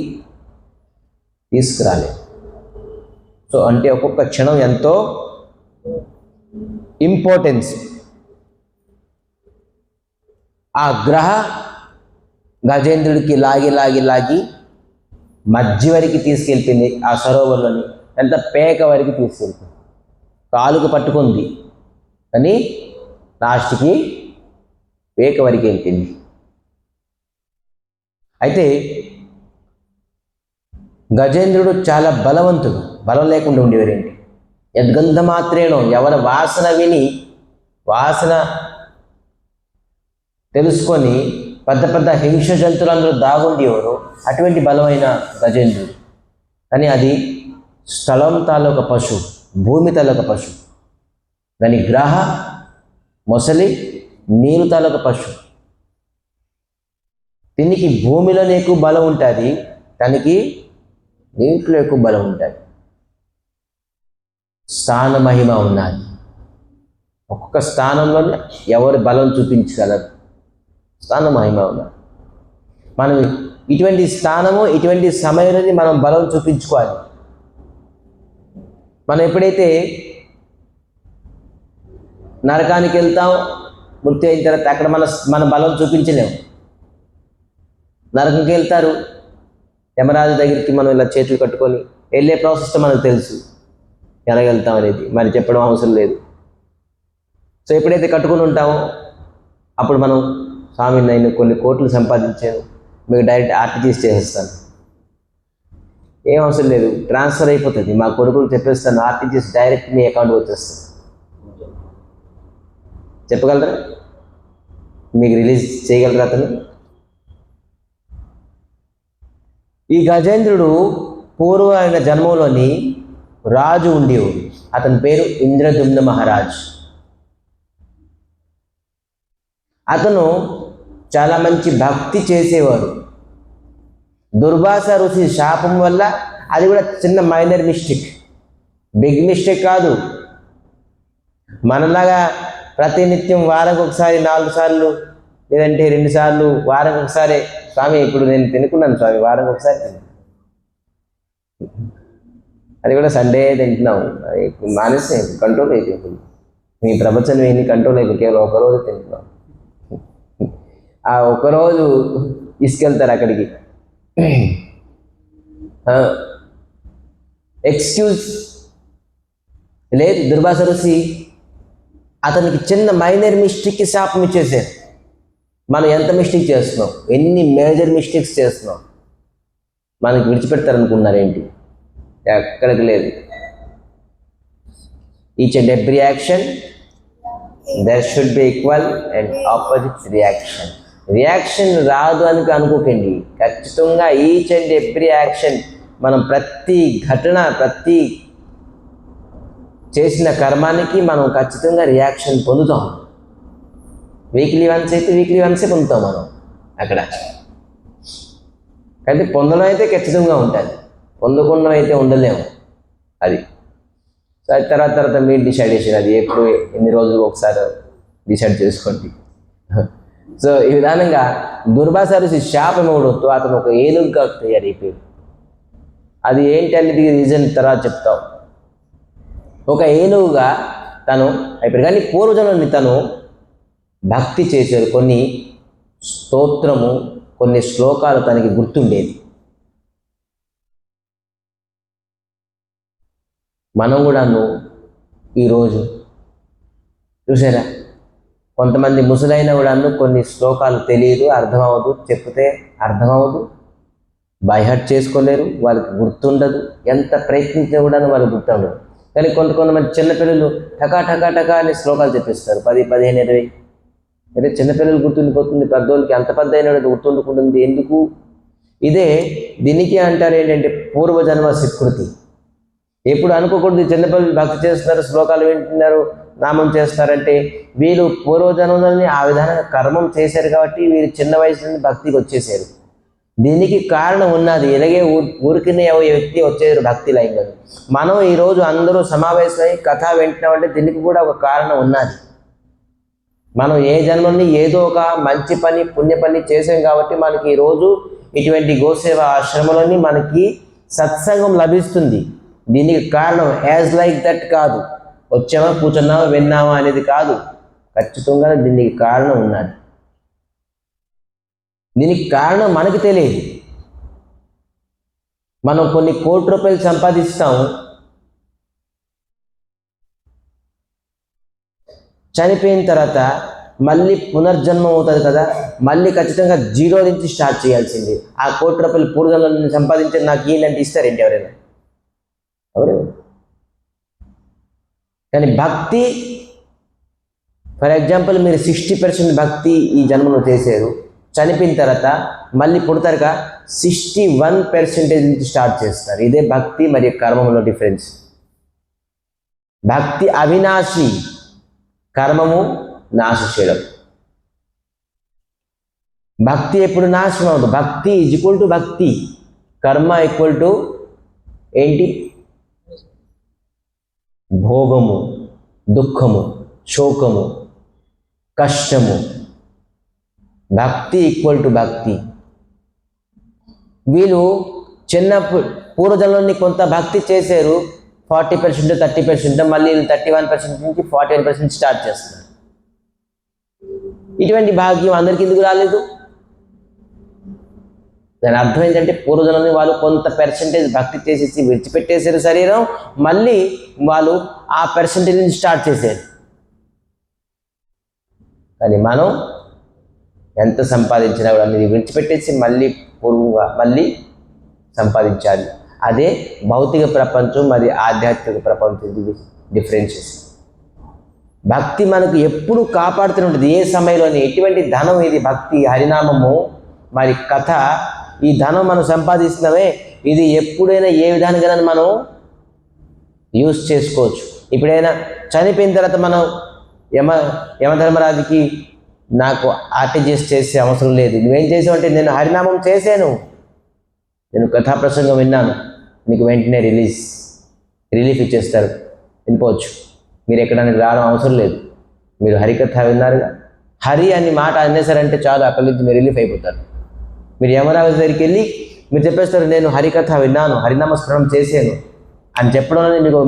తీసుకురాలేము. సో అంటే ఒక్కొక్క క్షణం ఎంతో ఇంపార్టెన్స్. ఆ గ్రహ గజేంద్రుడికి లాగి లాగి లాగి మధ్య వరకు తీసుకెళ్పింది. ఆ సరోవర్లోని ఎంత పేక వరకు తీసుకెళ్పింది. కాలుకు పట్టుకుంది కానీ లాస్ట్కి పేక వరకు వెళ్పింది. అయితే గజేంద్రుడు చాలా బలవంతుడు. బలం లేకుండా ఉండేవారేంటి? యద్గంధ మాత్రేనో, ఎవరి వాసన విని వాసన తెలుసుకొని పెద్ద పెద్ద హింస జంతువులందరూ దాగుండేవారు. అటువంటి బలమైన గజేంద్రుడు. కానీ అది స్థలం తాలూక పశువు, భూమి తాలూక పశువు. దాని గ్రహ మొసలి నీరు తాలూక పశువు. దీనికి భూమిలోనే ఎక్కువ బలం ఉంటుంది, దానికి నీటిలో ఎక్కువ బలం ఉంటుంది. స్థాన మహిమ ఉన్నది. ఒక్కొక్క స్థానంలోనే ఎవరు బలం చూపించగలరు. స్థాన మహిమ ఉన్నది. మనం ఇటువంటి స్థానము, ఇటువంటి సమయంలోనే మనం బలం చూపించుకోవాలి. మనం ఎప్పుడైతే నరకానికి వెళ్తాం, మృతి అయిన తర్వాత అక్కడ మన బలం చూపించలేము. నరకంకి వెళ్తారు, యమరాజు దగ్గరికి మనం ఇలా చేతులు కట్టుకొని వెళ్ళే ప్రాసెస్ మనకు తెలుసు, ఎలాగెళ్తాం అనేది మరి చెప్పడం అవసరం లేదు. సో ఎప్పుడైతే కట్టుకుని ఉంటామో అప్పుడు మనం, స్వామి నేను కొన్ని కోట్లు సంపాదించాను, మీకు డైరెక్ట్ ఆర్టీజీఎస్ చేసేస్తాను, ఏం అవసరం లేదు, ట్రాన్స్ఫర్ అయిపోతుంది, మా కొడుకులు చెప్పేస్తాను, ఆర్టీజీఎస్ డైరెక్ట్ మీ అకౌంట్కి వచ్చేస్తాను. చెప్పగలరా? మీకు రిలీజ్ చేయగలరా అతను? ఈ గజేంద్రుడు పూర్వమైన జన్మంలోని రాజు ఉండేవాడు. అతని పేరు ఇంద్రదుమ్న మహారాజ్. అతను చాలా మంచి భక్తి చేసేవాడు. దుర్వాస ఋషి శాపం వల్ల, అది కూడా చిన్న మైనర్ మిస్టేక్, బిగ్ మిస్టేక్ కాదు. మనలాగా ప్రతినిత్యం వారానికి ఒకసారి 4 సార్లు లేదంటే 2 సార్లు వారానికి ఒకసారి, స్వామి ఇప్పుడు నేను తినుకున్నాను స్వామి, వారానికి ఒకసారి అది కూడా సండే తింటున్నాం, మానేస్తే కంట్రోల్ అయిపోయింది. మీ ప్రపంచం ఏంటి కంట్రోల్ అయిపోయింది, కేవలం ఒకరోజు తింటున్నాం. ఆ ఒకరోజు తీసుకెళ్తారు అక్కడికి, ఎక్స్క్యూజ్ లేదు. దుర్వాస ఋషి అతనికి చిన్న మైనర్ మిస్టేక్కి శాపం ఇచ్చేసారు. మనం ఎంత మిస్టేక్ చేస్తున్నాం, ఎన్ని మేజర్ మిస్టేక్స్ చేస్తున్నాం, మనకి విడిచిపెడతారనుకున్నారేంటి? ఎక్కడికి లేదు. Each and every action there should be equal and opposite reaction. Reaction రాదు అని అనుకోకండి, ఖచ్చితంగా ఈచ్ అండ్ ఎవ్రీ యాక్షన్, మనం ప్రతి ఘటన, ప్రతి చేసిన కర్మానికి మనం ఖచ్చితంగా రియాక్షన్ పొందుతాం. వీక్లీ వన్స్ అయితే వీక్లీ వన్సే పొందుతాం మనం అక్కడ. కానీ పొందడం అయితే ఖచ్చితంగా ఉంటుంది, పొందకుండా అయితే ఉండలేము. అది తర్వాత మీరు డిసైడ్ చేసారు, అది ఎప్పుడు ఎన్ని రోజులకు ఒకసారి డిసైడ్ చేసుకోండి. సో ఈ విధానంగా దుర్వాస ఋషి శాపం ఇవ్వడంతో అతను ఒక ఏనుగుగా తయారైపోయాడు. అది ఏంటి అనేది రీజన్ తర్వాత చెప్తాం. ఒక ఏనుగుగా తను అయిపోయాడు. కానీ పూర్వజనుని తను భక్తి చేశారు. కొన్ని స్తోత్రము, కొన్ని శ్లోకాలు తనకి గుర్తుండేది. మనం కూడాను ఈరోజు చూసారా, కొంతమంది ముసలైన కూడాను కొన్ని శ్లోకాలు తెలియదు, అర్థమవదు, చెప్తే అర్థమవదు, బైహర్ట్ చేసుకోలేరు, వాళ్ళకి గుర్తుండదు, ఎంత ప్రయత్నించినా కూడా వాళ్ళకి గుర్తుండదు. కానీ కొంతమంది చిన్నపిల్లలు టకా టకా టకా అనే శ్లోకాలు చెప్పిస్తారు, 10, 15, 20. అదే చిన్నపిల్లలు గుర్తుండిపోతుంది, పెద్దోళ్ళకి అంత పెద్ద అయినా గుర్తుండుకుంటుంది. ఎందుకు? దీనికి అంటారు ఏంటంటే పూర్వజన్మ స్వీకృతి. ఎప్పుడు అనుకోకూడదు చిన్నపిల్లలు భక్తి చేస్తున్నారు, శ్లోకాలు వింటున్నారు, నామం చేస్తారంటే వీళ్ళు పూర్వజన్మలని ఆ విధానంగా కర్మం చేశారు కాబట్టి వీళ్ళు చిన్న వయసు నుండి భక్తికి వచ్చేసారు. దీనికి కారణం ఉన్నది. ఇలాగే ఊరికినే వ్యక్తి వచ్చేది భక్తి లైంగా. మనం ఈరోజు అందరూ సమావేశమై కథ వింటున్నామంటే దీనికి కూడా ఒక కారణం ఉన్నది. మనం ఏ జన్మని ఏదో ఒక మంచి పని, పుణ్య పని చేసాం కాబట్టి మనకి ఈరోజు ఇటువంటి గోసేవ ఆశ్రమంలోని మనకి సత్సంగం లభిస్తుంది. దీనికి కారణం యాజ్ లైక్ దట్ కాదు, వచ్చామా కూర్చున్నామా విన్నామా అనేది కాదు. ఖచ్చితంగా దీనికి కారణం ఉన్నది. దీనికి కారణం మనకు తెలియదు. మనం కొన్ని కోట్ల రూపాయలు సంపాదిస్తాము, చనిపోయిన తర్వాత మళ్ళీ పునర్జన్మం అవుతుంది కదా, మళ్ళీ ఖచ్చితంగా జీరో నుంచి స్టార్ట్ చేయాల్సింది. ఆ కోట్ల రూపాయలు పూర్వజన్మలో సంపాదించి నాకు ఏంటంటే ఇస్తారేంటి ఎవరైనా? ఎవరు? కానీ భక్తి, ఫర్ ఎగ్జాంపుల్ మీరు 60% భక్తి ఈ జన్మలో చేశారు, చనిపోయిన తర్వాత మళ్ళీ పుడతారుగా 61% నుంచి స్టార్ట్ చేస్తారు. ఇదే భక్తి మరియు కర్మములో డిఫరెన్స్. భక్తి అవినాశి, కర్మము నాశశీలం. భక్తి ఎప్పుడు నాశనం అవుతుంది. భక్తి ఈజ్ ఈక్వల్ టు భక్తి, కర్మ ఈక్వల్ టు ఏంటి? భోగము, దుఃఖము, శోకము, కష్టము. భక్తి ఈక్వల్ టు భక్తి. వీళ్ళు చిన్నప్పుడు పూర్వజన్మలోని కొంత భక్తి చేశారు, 40% 30%, మళ్ళీ 31% నుంచి 41% స్టార్ట్ చేస్తున్నారు. ఇటువంటి భాగ్యం అందరికీ ఎందుకు రాలేదు? దాని అర్థం ఏంటంటే పూర్వజన్మలోని వాళ్ళు కొంత పర్సెంటేజ్ భక్తి చేసేసి విడిచిపెట్టేశారు శరీరం, మళ్ళీ వాళ్ళు ఆ పర్సెంటేజ్ నుంచి స్టార్ట్ చేశారు. కానీ మనం ఎంత సంపాదించినా కూడా మీరు విడిచిపెట్టేసి మళ్ళీ పూర్వంగా మళ్ళీ సంపాదించాలి. అదే భౌతిక ప్రపంచం మరియు ఆధ్యాత్మిక ప్రపంచం డిఫరెన్సెస్. భక్తి మనకు ఎప్పుడు కాపాడుతూనే ఉంటుంది, ఏ సమయంలోనే. ఎటువంటి ధనం ఇది? భక్తి, హరినామము మరి కథ. ఈ ధనం మనం సంపాదిస్తున్నామే, ఇది ఎప్పుడైనా ఏ విధానంగా మనం యూజ్ చేసుకోవచ్చు. ఇప్పుడైనా చనిపోయిన తర్వాత మనం యమధర్మరాజుకి నాకు ఆర్టిజిఎస్ చేసే అవసరం లేదు, నువ్వేం చేసావు అంటే నేను హరినామం చేశాను, నేను కథా ప్రసంగం విన్నాను, మీకు వెంటనే రిలీఫ్ ఇచ్చేస్తారు, వెళ్ళిపోవచ్చు. మీరు ఎక్కడానికి రావడం అవసరం లేదు, మీరు హరికథ విన్నారుగా. హరి అని మాట అనేసారంటే చాలు, అక్కడి నుంచి మీరు రిలీఫ్ అయిపోతారు. మీరు యమరాజు దగ్గరికి వెళ్ళి మీరు చెప్పేస్తారు నేను హరికథ విన్నాను, హరినామస్మరణం చేశాను అని చెప్పడంలోనే మీకు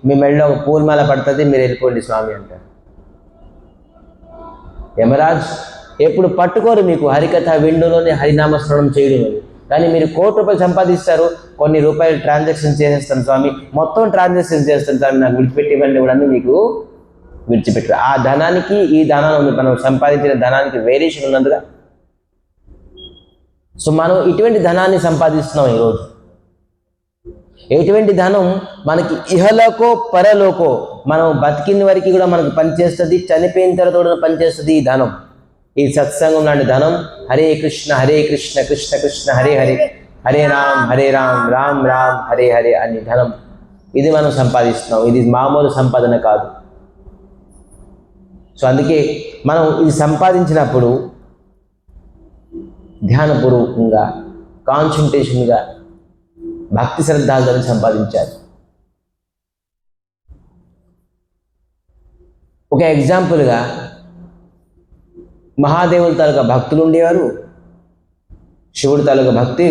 మీ మెడలో పూలమాల పడుతుంది, మీరు వెళ్ళిపోండి స్వామి అంటారు. యమరాజ్ ఎప్పుడు పట్టుకోరు మీకు హరికథ విండులోనే హరినామస్మరణం చేయడం. కానీ మీరు 1 కోటి రూపాయలు సంపాదిస్తారు, కొన్ని రూపాయలు ట్రాన్సాక్షన్ చేసేస్తాను స్వామి, మొత్తం ట్రాన్సాక్షన్ చేస్తాను స్వామి, నాకు విడిచిపెట్టివ్వండి కూడా మీకు విడిచిపెట్టారు. ఆ ధనానికి ఈ ధనాన్ని మనం సంపాదించిన ధనానికి వేరియేషన్ ఉన్నందుగా. సో మనం ఇటువంటి ధనాన్ని సంపాదిస్తున్నాం ఈరోజు. ఎటువంటి ధనం మనకి ఇహలోకో పరలోకో, మనం బతికిన వరకు కూడా మనకు పనిచేస్తుంది, చనిపోయిన తర్వాత కూడా పనిచేస్తుంది ఈ ధనం. ఈ సత్సంగం లాంటి ధనం. హరే కృష్ణ కృష్ణ కృష్ణ హరే హరే, హరే రామ్ రామ్ రామ్ హరే హరే అని ధనం. ఇది మనం సంపాదిస్తున్నాం. ఇది మామూలు సంపాదన కాదు. సో అందుకే మనం ఇది సంపాదించినప్పుడు ధ్యానపూర్వకంగా, కాన్సన్ట్రేషన్గా, భక్తి శ్రద్ధాలతో సంపాదించాలి. ఒక ఎగ్జాంపుల్గా మహాదేవుల తాలూకా భక్తులు ఉండేవారు, శివుడి తాలూకా భక్తి.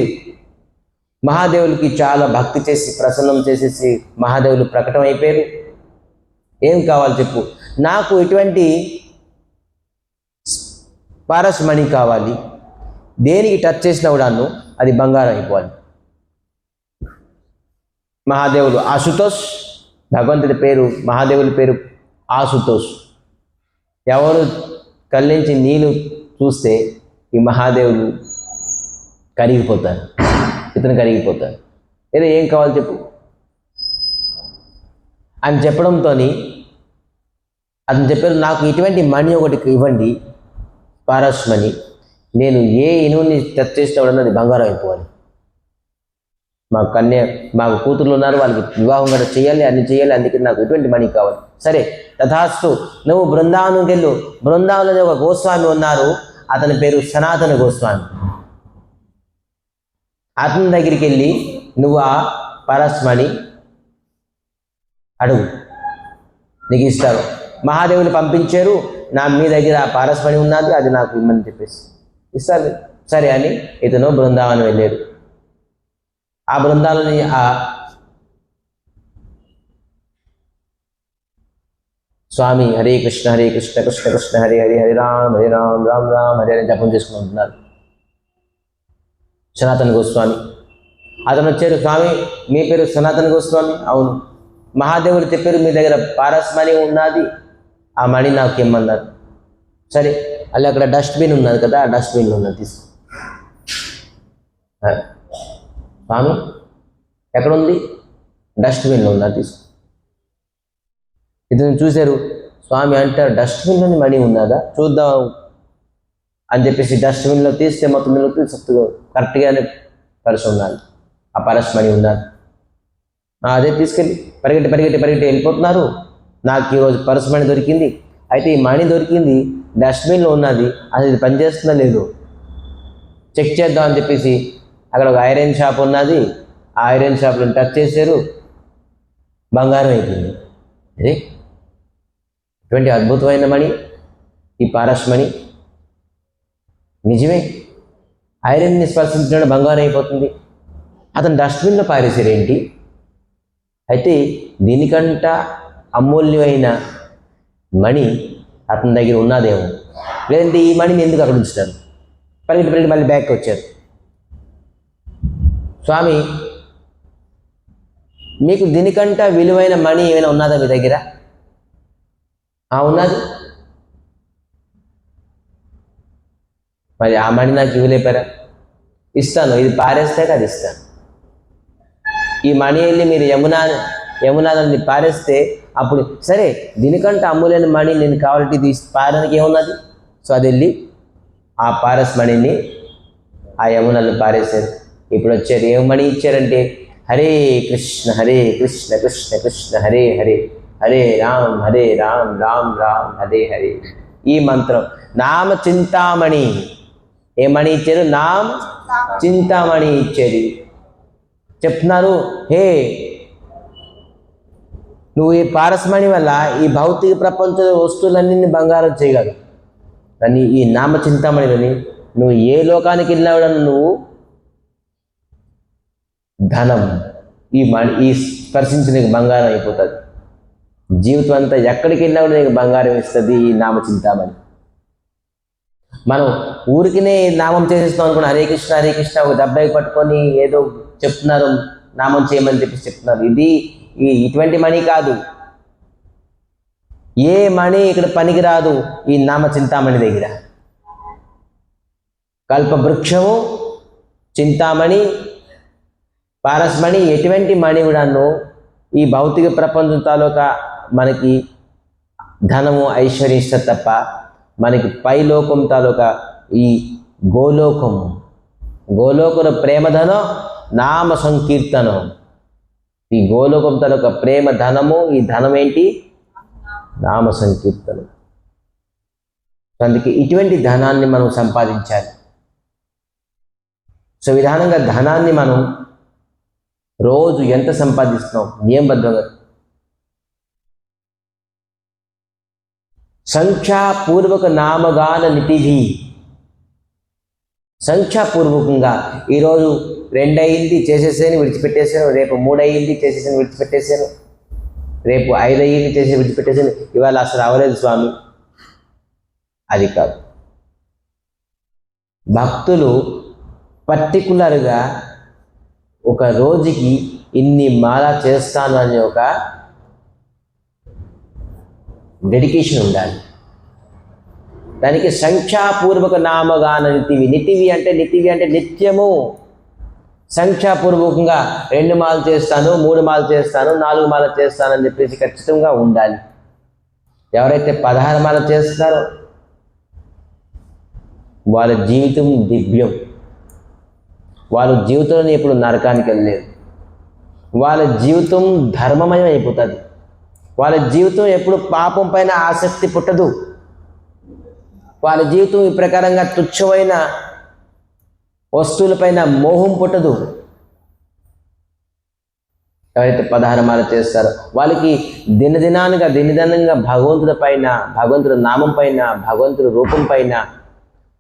మహాదేవులకి చాలా భక్తి చేసి ప్రసన్నం చేసేసి మహాదేవులు ప్రకటన అయిపోయారు. ఏం కావాలి చెప్పు, నాకు ఇటువంటి పారస్మణి కావాలి, దేనికి టచ్ చేసినా కూడాను అది బంగారం అయిపోవాలి. మహాదేవులు ఆశుతోష్, భగవంతుడి పేరు, మహాదేవుడి పేరు ఆశుతోష్. ఎవరు కళ్ళించి నీళ్ళు చూస్తే ఈ మహాదేవులు కరిగిపోతారు, ఇతను కరిగిపోతారు. ఏదో ఏం కావాలి చెప్పు అని చెప్పడంతో అతను చెప్పారు, నాకు ఇటువంటి మణి ఒకటి ఇవ్వండి, పారస్ మణి, నేను ఏ ఇనువుని టచ్ చేసినా కూడా అది బంగారం అయిపోవాలి. మాకు కూతుర్లు ఉన్నారు, వాళ్ళకి వివాహం కూడా చేయాలి, అన్ని చేయాలి, అందుకే నాకు ఇటువంటి మణి కావాలి. సరే తథాస్తు, నువ్వు బృందావనంకి వెళ్ళు. బృందావనంలో ఒక గోస్వామి ఉన్నారు, అతని పేరు సనాతన గోస్వామి. అతని దగ్గరికి వెళ్ళి నువ్వు ఆ పారస్మణి అడుగు, నీకు ఇస్తారు. మహాదేవులు పంపించారు, మీ దగ్గర ఆ పారస్మణి ఉన్నది, అది నాకు ఇమ్మని చెప్పేసి ఇస్తారు. సరే అని ఇతను బృందావనం వెళ్ళాడు. ఆ బృందాలని ఆ స్వామి హరే కృష్ణ కృష్ణ కృష్ణ హరే హరే హరే రామ్ రామ్ రామ్ హరే హరే జపం చేసుకుని ఉంటున్నారు. సనాతన గోస్వామి అతను వచ్చారు, స్వామి మీ పేరు సనాతన గోస్వామి? అవును. మహాదేవుడు చెప్పారు మీ దగ్గర పారస్ మణి ఉన్నది, ఆ మణి నాకు ఇమ్మన్నారు. సరే, అలా అక్కడ డస్ట్బిన్ ఉన్నది కదా, ఆ డస్ట్బిన్లో ఉన్నది తీసుకో. స్వామి ఎక్కడుంది? డస్ట్బిన్లో ఉన్నది తీసుకో. ఇతను చూశారు, స్వామి అంటారు డస్ట్బిన్లోని మణి ఉన్నదా చూద్దాం అని చెప్పేసి డస్ట్బిన్లో తీస్తే మొత్తం సత్తుగా కరెక్ట్గానే పరసు ఉన్నది, ఆ పరస్ మణి ఉన్నది. అదే తీసుకెళ్ళి పరిగెట్టి వెళ్ళిపోతున్నారు. నాకు ఈరోజు పరస్ మణి దొరికింది. అయితే ఈ మణి దొరికింది డస్ట్బిన్లో ఉన్నది, అది ఇది పనిచేస్తుందో లేదు చెక్ చేద్దాం అని చెప్పేసి అక్కడ ఒక ఐరన్ షాప్ ఉన్నది, ఆ ఐరన్ షాప్లో టచ్ చేశారు, బంగారం అయిపోయింది. అదే ఇటువంటి అద్భుతమైన మణి ఈ పారస్ మణి. నిజమే, ఐరన్ని స్పర్శించిన బంగారం అయిపోతుంది. అతను డస్ట్బిన్లో పారేసారేంటి? అయితే దీనికంట అమూల్యమైన మణి అతని దగ్గర ఉన్నదేమో, లేదంటే ఈ మణిని ఎందుకు అక్కడ ఉంచుతారు? పరిగెట్టి మళ్ళీ బ్యాక్కి వచ్చారు. స్వామి మీకు దీనికంట విలువైన మణి ఏమైనా ఉన్నదా మీ దగ్గర? ఉన్నది. మరి ఆ మణి నాకు ఇవ్వలేపారా? ఇస్తాను, ఇది పారేస్తే అది ఇస్తాను. ఈ మణి వెళ్ళి మీరు యమునాన్ని పారేస్తే అప్పుడు సరే, దీనికంటే అమ్ములేని మణి నేను కావాలంటే ఇది పారడానికి ఏమున్నది? సో అది వెళ్ళి ఆ పారస్ మణిని ఆ యమునాన్ని పారేశారు. ఇప్పుడు వచ్చారు, ఏం మణి ఇచ్చారంటే హరే కృష్ణ కృష్ణ కృష్ణ హరే హరే హరే రామ్ రామ్ రామ్ హరే హరే. ఈ మంత్రం నామ చింతామణి. ఏ మణి ఇచ్చారు? నామ చింతామణి ఇచ్చేది. చెప్తున్నారు, హే నువ్వు ఈ పారస్మణి వల్ల ఈ భౌతిక ప్రపంచ వస్తువులన్నీ బంగారం చేయగలవు, కానీ ఈ నామ చింతామణిని నువ్వు ఏ లోకానికి వెళ్ళినా నువ్వు ధనం ఈ స్పర్శించి నీకు బంగారం అయిపోతుంది. జీవితం అంతా ఎక్కడికి వెళ్ళినా కూడా నీకు బంగారం ఇస్తుంది ఈ నామ చింతామణి. మనం ఊరికినే నామం చేసేస్తాం అనుకున్నా, హరే కృష్ణ ఒక దెబ్బకి పట్టుకొని ఏదో చెప్తున్నారు, నామం చేయమని చెప్పి చెప్తున్నారు. ఇది ఇటువంటి మణి కాదు. ఏ మణి ఇక్కడ పనికిరాదు ఈ నామ చింతామణి దగ్గర. కల్పవృక్షము, చింతామణి, పారస్మణి, ఎటువంటి మణి కూడాను ఈ భౌతిక ప్రపంచం తాలూకా మనకి ధనము ఐశ్వర్యం తప్ప మనకి పైలోకం తాలూకా ఈ గోలోకుల ప్రేమధనం నామ సంకీర్తనం. ఈ గోలోకం తాలూకా ప్రేమ ధనము, ఈ ధనం ఏంటి? నామ సంకీర్తనం. అందుకే ఇటువంటి ధనాన్ని మనం సంపాదించాలి. సో విధానంగా ధనాన్ని మనం రోజు ఎంత సంపాదిస్తున్నాం నియమబద్ధంగా సంఖ్యాపూర్వక నామగాన నితిథి. సంఖ్యాపూర్వకంగా ఈరోజు 2 అయింది చేసేసాను విడిచిపెట్టేశాను, రేపు 3 అయింది చేసేసాను విడిచిపెట్టేశాను, రేపు 5 అయింది చేసి విడిచిపెట్టేశాను, ఇవాళ అసలు అవ్వలేదు స్వామి. అది కాదు. భక్తులు పర్టికులర్గా ఒక రోజుకి ఇన్ని మాల చేస్తాను అనే ఒక డెడికేషన్ ఉండాలి. దానికి సంఖ్యాపూర్వక నామగాన నితివి అంటే నిత్యము సంఖ్యాపూర్వకంగా 2 మాలు చేస్తాను, 3 మాలు చేస్తాను, 4 మాలు చేస్తాను అని చెప్పేసి ఖచ్చితంగా ఉండాలి. ఎవరైతే 16 మాల చేస్తారో వాళ్ళ జీవితం దివ్యం. వాళ్ళ జీవితంలో ఎప్పుడు నరకానికి వెళ్ళలేదు. వాళ్ళ జీవితం ధర్మమయం అయిపోతుంది. వాళ్ళ జీవితం ఎప్పుడు పాపం పైన ఆసక్తి పుట్టదు. వాళ్ళ జీవితం ఈ ప్రకారంగా తుచ్చమైన వస్తువులపైన మోహం పుట్టదు. ఎవరైతే 16 మాల చేస్తారో వాళ్ళకి దినదినంగా భగవంతుడి పైన, భగవంతుడి నామం పైన, భగవంతుడి రూపం పైన,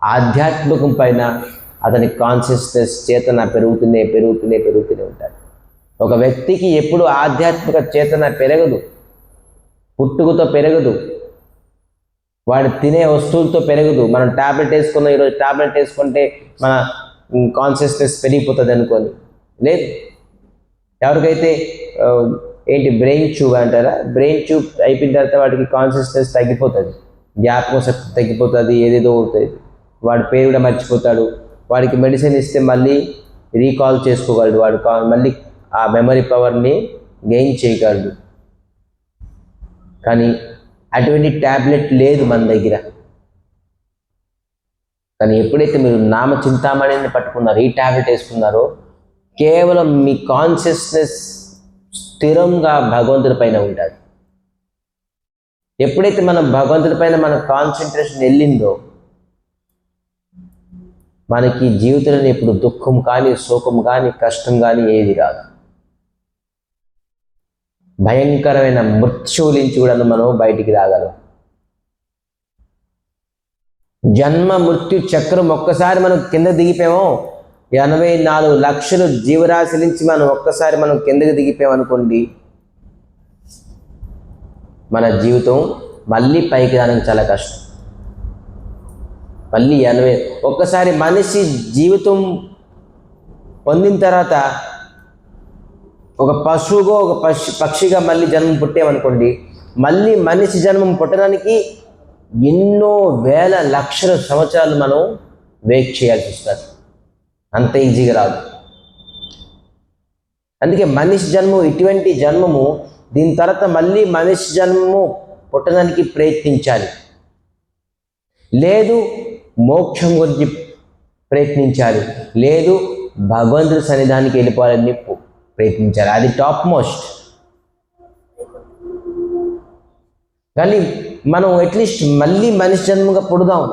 ఆధ్యాత్మికం పైన అతని కాన్షియస్నెస్ చేతన పెరుగుతూనే ఉంటాడు. ఒక వ్యక్తికి ఎప్పుడు ఆధ్యాత్మిక చేతన పెరగదు. పుట్టుకతో పెరగదు, వాడు తినే వస్తువులతో పెరగదు. మనం ట్యాబ్లెట్ వేసుకున్న ఈరోజు ట్యాబ్లెట్ వేసుకుంటే మన కాన్షియస్నెస్ పెరిగిపోతుంది అనుకోని లేదు. ఎవరికైతే ఏంటి బ్రెయిన్ ట్యూబ్ అంటారా, బ్రెయిన్ ట్యూబ్ అయిపోయిన తర్వాత వాడికి కాన్షియస్నెస్ తగ్గిపోతుంది, జ్ఞాపకం శక్తి తగ్గిపోతుంది, ఏదేదో అవుతుంది, వాడి పేరు కూడా మర్చిపోతాడు. వాడికి మెడిసిన్ ఇస్తే మళ్ళీ రీకాల్ చేసుకోగలడు, వాడు మళ్ళీ ఆ మెమరీ పవర్ని గెయిన్ చేయగలడు. కానీ అటువంటి ట్యాబ్లెట్ లేదు మన దగ్గర. కానీ ఎప్పుడైతే మీరు నామ చింతామణిని పట్టుకున్నారో, ఈ ట్యాబ్లెట్ వేసుకున్నారో, కేవలం మీ కాన్షియస్నెస్ స్థిరంగా భగవంతుడి పైన ఉంటుంది. ఎప్పుడైతే మనం భగవంతుడి పైన మన కాన్సన్ట్రేషన్ వెళ్ళిందో మనకి జీవితంలో ఇప్పుడు దుఃఖం కానీ, శోకం కానీ, కష్టం కానీ ఏది రాదు. భయంకరమైన మృత్యువు నుంచి కూడా మనం బయటికి రాగలం. జన్మ మృత్యు చక్రం ఒక్కసారి మనం కింద దిగిపోయామో, 84 లక్షల జీవరాశి నుంచి మనం ఒక్కసారి మనం కిందకి దిగిపోయామనుకోండి, మన జీవితం మళ్ళీ పైకి రావడానికి చాలా కష్టం. మళ్ళీ ఒక్కసారి మనిషి జీవితం పొందిన తర్వాత ఒక పశువుగా, ఒక పక్షిగా మళ్ళీ జన్మం పుట్టామనుకోండి, మళ్ళీ మనిషి జన్మం పుట్టడానికి ఎన్నో వేల లక్షల సంవత్సరాలు మనం వెయిట్ చేయాల్సి వస్తుంది. అంత ఈజీగా రాదు. అందుకే మనిషి జన్మం ఇటువంటి జన్మము, దీని తర్వాత మళ్ళీ మనిషి జన్మము పుట్టడానికి ప్రయత్నించాలి. లేదు మోక్షం గురించి ప్రయత్నించాలి, లేదు భగవంతుడి సన్నిధానికి వెళ్ళిపోవాలని ప్రయత్నించాలి. అది టాప్ మోస్ట్. కానీ మనం అట్లీస్ట్ మళ్ళీ మనిషి జన్మగా పుడదాం,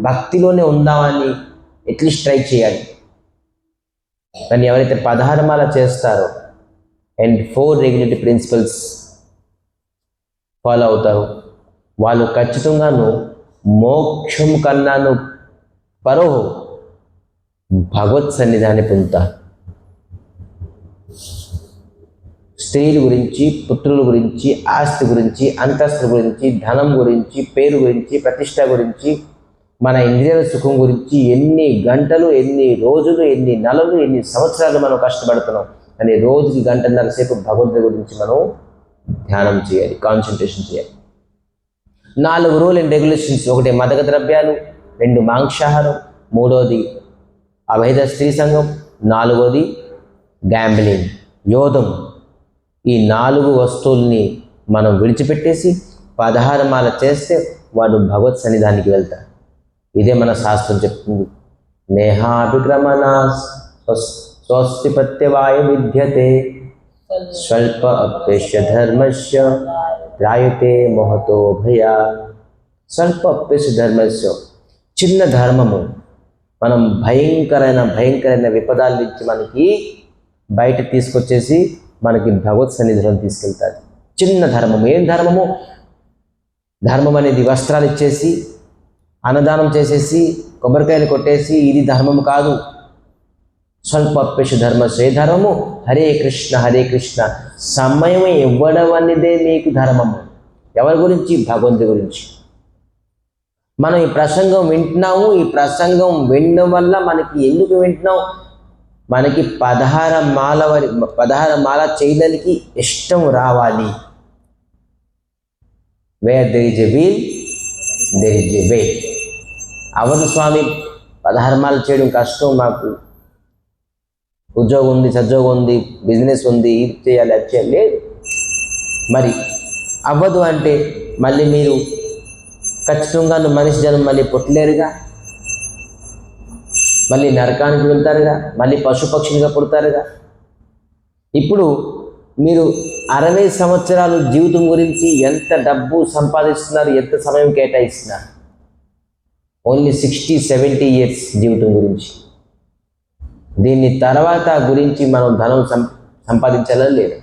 భక్తిలోనే ఉందామని అట్లీస్ట్ ట్రై చేయాలి. కానీ ఎవరైతే 16 మాల చేస్తారో అండ్ 4 రెగ్యులేటరీ ప్రిన్సిపల్స్ ఫాలో అవుతారో, వాళ్ళు ఖచ్చితంగాను మోక్షం కన్నాను పరో భగవత్ సన్నిధాన్ని పొందుతారు. స్త్రీల గురించి, పుత్రుల గురించి, ఆస్తి గురించి, అంతస్తు గురించి, ధనం గురించి, పేరు గురించి, ప్రతిష్ట గురించి, మన ఇంద్రియాల సుఖం గురించి ఎన్ని గంటలు, ఎన్ని రోజులు, ఎన్ని నెలలు, ఎన్ని సంవత్సరాలు మనం కష్టపడుతున్నాం. కానీ రోజుకి 1.5 గంటల సేపు భగవంతుడి గురించి మనం ధ్యానం చేయాలి, కాన్సన్ట్రేషన్ చేయాలి. 4 రూల్ అండ్ రెగ్యులేషన్స్. 1 మదక ద్రవ్యాలు, 2 మాంసాహారం, 3వది అవైధ స్త్రీ సంఘం, 4వది గ్యాంబ్లింగ్, యోధం. ఈ 4 వస్తువుల్ని మనం విడిచిపెట్టేసి 16 మాల చేస్తే వాడు భగవత్ సన్నిధానికి వెళ్తాడు. ఇదే మన శాస్త్రం చెప్తుంది. నేహాభిక్రమణ స్వస్తిపత్యవాయ విద్యతే స్వల్ప అప్యస్య ధర్మస్య త్రాయతే మహతో భయ. స్వల్ప అప్యస్య ధర్మస్య, చిన్న ధర్మము మనం భయంకరమైన విపదాల నుంచి మనకి బయట తీసుకొచ్చేసి మనకి భగవత్ సన్నిధిలో తీసుకెళ్తాడు. చిన్న ధర్మము. ఏం ధర్మము? ధర్మం అనేది వస్త్రాలు ఇచ్చేసి, అన్నదానం చేసేసి, కొబ్బరికాయలు కొట్టేసి ఇది ధర్మం కాదు. స్వల్పప్యశ ధర్మస్య. ఏ ధర్మము? హరే కృష్ణ హరే కృష్ణ. సమయం ఇవ్వడం అనేదే మీకు ధర్మము. ఎవరి గురించి? భగవంతుడి గురించి. మనం ఈ ప్రసంగం వింటున్నాము. ఈ ప్రసంగం వినడం వల్ల మనకి ఎందుకు వింటున్నాం? మనకి 16 మాల చేయడానికి ఇష్టం రావాలి. Where there is a will there is a way. అవను స్వామి 16 మాల చేయడం కష్టం, మాకు ఉద్యోగం ఉంది, సద్యోగం ఉంది, బిజినెస్ ఉంది, ఇది చేయాలి, అది చేయాలి. లేదు. మరి అవ్వదు అంటే మళ్ళీ మీరు ఖచ్చితంగా మనిషి జనం మళ్ళీ పుట్టలేరుగా, మళ్ళీ నరకానికి వెళ్తారుగా, మళ్ళీ పశుపక్షిగా పుడతారుగా. ఇప్పుడు మీరు 60 సంవత్సరాలు జీవితం గురించి ఎంత డబ్బు సంపాదిస్తున్నారు, ఎంత సమయం కేటాయిస్తున్నారు? ఓన్లీ 60-70 ఇయర్స్ జీవితం గురించి. దీన్ని తర్వాత గురించి మనం ధనం సంపాదించాలని లేదు.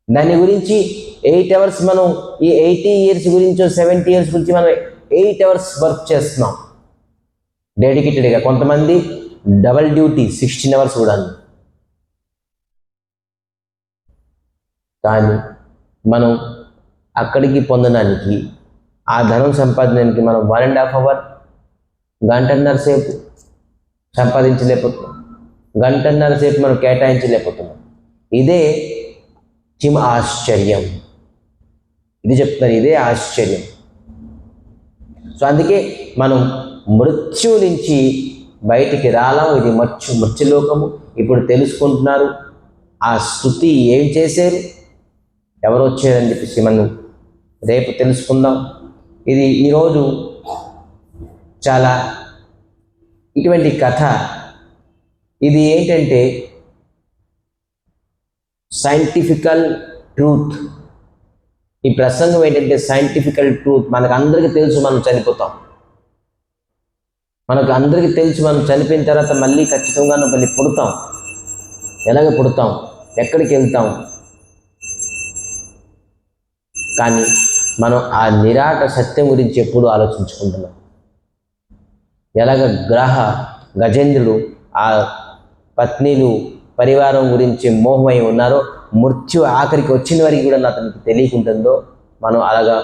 దాని గురించి 8 అవర్స్ మనం ఈ 80 ఇయర్స్ గురించో 70 ఇయర్స్ గురించి మనం 8 అవర్స్ వర్క్ చేస్తున్నాం డెడికేటెడ్గా. కొంతమంది డబల్ డ్యూటీ 16 అవర్స్ కూడా. కానీ మనం అక్కడికి పొందడానికి, ఆ ధనం సంపాదించడానికి మనం 1.5 అవర్, గంటన్నర సేపు సంపాదించలేకపోతున్నాం, గంటన్నర సేపు మనం కేటాయించలేకపోతున్నాం. ఇదే ఆశ్చర్యం. ఇది చెప్తారు, ఇదే ఆశ్చర్యం. సో అందుకే మనం మృత్యువు నుంచి బయటికి రాలాం. ఇది మృత్యులోకము. ఇప్పుడు తెలుసుకుంటున్నారు ఆ స్తుతి ఏం చేశారు, ఎవరు వచ్చారని చెప్పేసి మనం రేపు తెలుసుకుందాం. ఇది ఈరోజు చాలా ఇటువంటి కథ. ఇది ఏంటంటే సైంటిఫికల్ ట్రూత్. ఈ ప్రసంగం ఏంటంటే సైంటిఫికల్ ట్రూత్. మనకు అందరికీ తెలుసు మనం చనిపోతాం. మనకు అందరికీ తెలుసు మనం చనిపోయిన తర్వాత మళ్ళీ ఖచ్చితంగా మళ్ళీ పుడతాం. ఎలాగ పుడతాం, ఎక్కడికి వెళ్తాం, కానీ మనం ఆ నిరాట సత్యం గురించి ఎప్పుడూ ఆలోచించుకుంటున్నాం. ఎలాగ గజేంద్రుడు ఆ పత్నిలు పరివారం గురించి మోహమై ఉన్నారో, మృత్యు ఆఖరికి వచ్చిన వరకు కూడా అతనికి తెలియకుంటుందో, మనం అలాగా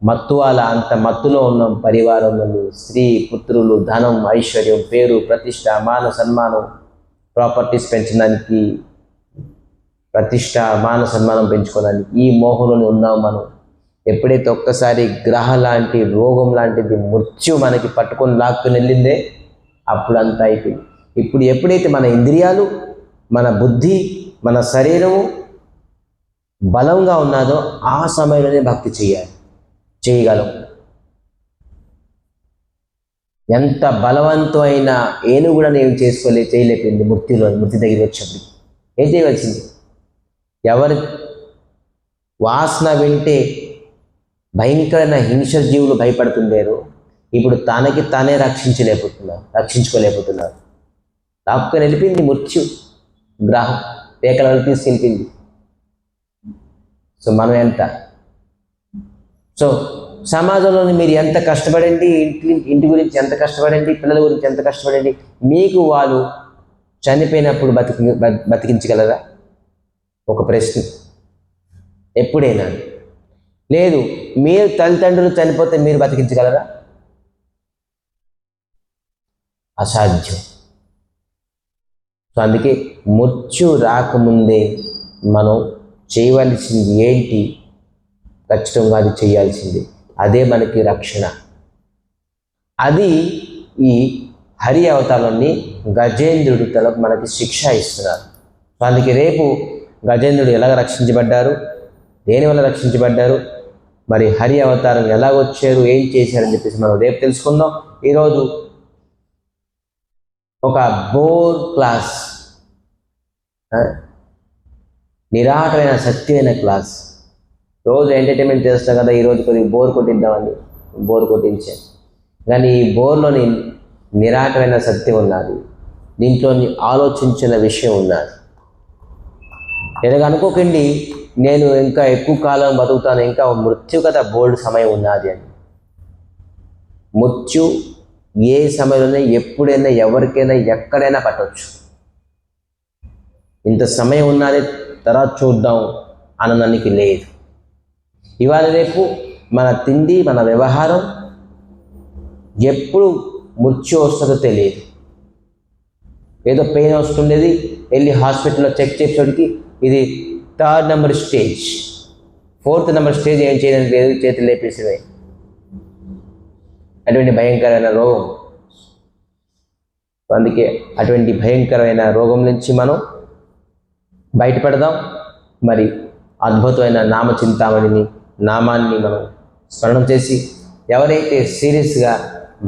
మత్తువాల అంత మత్తులో ఉన్నాం. పరివారంలోని స్త్రీ, పుత్రులు, ధనం, ఐశ్వర్యం, పేరు, ప్రతిష్ట, మాన సన్మానం, ప్రాపర్టీస్ పెంచడానికి, ప్రతిష్ట, మాన సన్మానం పెంచుకోవడానికి ఈ మోహంలోనే ఉన్నాం మనం. ఎప్పుడైతే ఒక్కసారి గ్రహం లాంటి రోగం లాంటిది మృత్యు మనకి పట్టుకొని లాక్కుని వెళ్ళిందే, అప్పుడు అంతా అయిపోయింది. ఇప్పుడు ఎప్పుడైతే మన ఇంద్రియాలు, మన బుద్ధి, మన శరీరము బలంగా ఉన్నదో ఆ సమయంలోనే భక్తి చేయగలం. ఎంత బలవంతమైన ఏను కూడా నేను చేయలేకపోయింది మృతి దగ్గర వచ్చినప్పుడు. ఏం చేయవలసింది? ఎవరి వాసన వింటే భయంకరమైన హింస జీవులు భయపడుతుండేరు, ఇప్పుడు తనకి తానే రక్షించుకోలేకపోతున్నారు. లాక్కుని వెళ్ళిపోయింది మృత్యు. గ్రహం పేకలను తీసుకెళ్ళిపోయింది. సో మనం ఎంత, సో సమాజంలోని మీరు ఎంత కష్టపడండి, ఇంటి గురించి ఎంత కష్టపడండి, పిల్లల గురించి ఎంత కష్టపడండి, మీకు వాళ్ళు చనిపోయినప్పుడు బతికించగలరా? ఒక ప్రశ్న. ఎప్పుడైనా లేదు. మీరు తల్లిదండ్రులు చనిపోతే మీరు బతికించగలరా? అసాధ్యం. సో అందుకే మృత్యు రాకముందే మనం చేయవలసింది ఏంటి? ఖచ్చితంగా అది చేయాల్సింది. అదే మనకి రక్షణ. అది ఈ హరి అవతారాన్ని గజేంద్రుడు తలకు మనకి శిక్ష ఇస్తున్నారు. సో అందుకే రేపు గజేంద్రుడు ఎలాగ రక్షించబడ్డారు, దేనివల్ల రక్షించబడ్డారు, మరి హరి అవతారం ఎలాగొచ్చారు, ఏం చేశారని చెప్పేసి మనం రేపు తెలుసుకుందాం. ఈరోజు ఒక బోర్ క్లాస్, నిరాటమైన సత్యమైన క్లాస్. రోజు ఎంటర్టైన్మెంట్ చేస్తాం కదా, ఈరోజు కొద్దిగా బోర్ కొట్టిద్దామని బోర్ కొట్టించాను. కానీ ఈ బోర్లోని నిరాటమైన సత్యం ఉన్నది, దీంట్లోని ఆలోచించిన విషయం ఉన్నది. ఎలాగ అనుకోకండి నేను ఇంకా ఎక్కువ కాలం బతుకుతాను, ఇంకా మృత్యు కదా బోల్డ్ సమయం ఉన్నది అని. మృత్యు ఏ సమయంలోనే, ఎప్పుడైనా, ఎవరికైనా, ఎక్కడైనా పట్టవచ్చు. ఇంత సమయం ఉన్నది, తర్వాత చూద్దాం అనడానికి లేదు. ఇవాళ రేపు మన తిండి, మన వ్యవహారం, ఎప్పుడు మృత్యు వస్తుందో తెలియదు. ఏదో పెయిన్ వస్తుండేది, వెళ్ళి హాస్పిటల్లో చెక్ చేసేటికి ఇది 3rd number stage, 4th number stage, ఏం చేయడానికి లేదు, చేతులు లేపేసినాయి. అటువంటి భయంకరమైన రోగం. అందుకే అటువంటి భయంకరమైన రోగం నుంచి మనం బయటపడదాం. మరి అద్భుతమైన నామచింతామణిని, నామాన్ని మనం స్మరణం చేసి, ఎవరైతే సీరియస్గా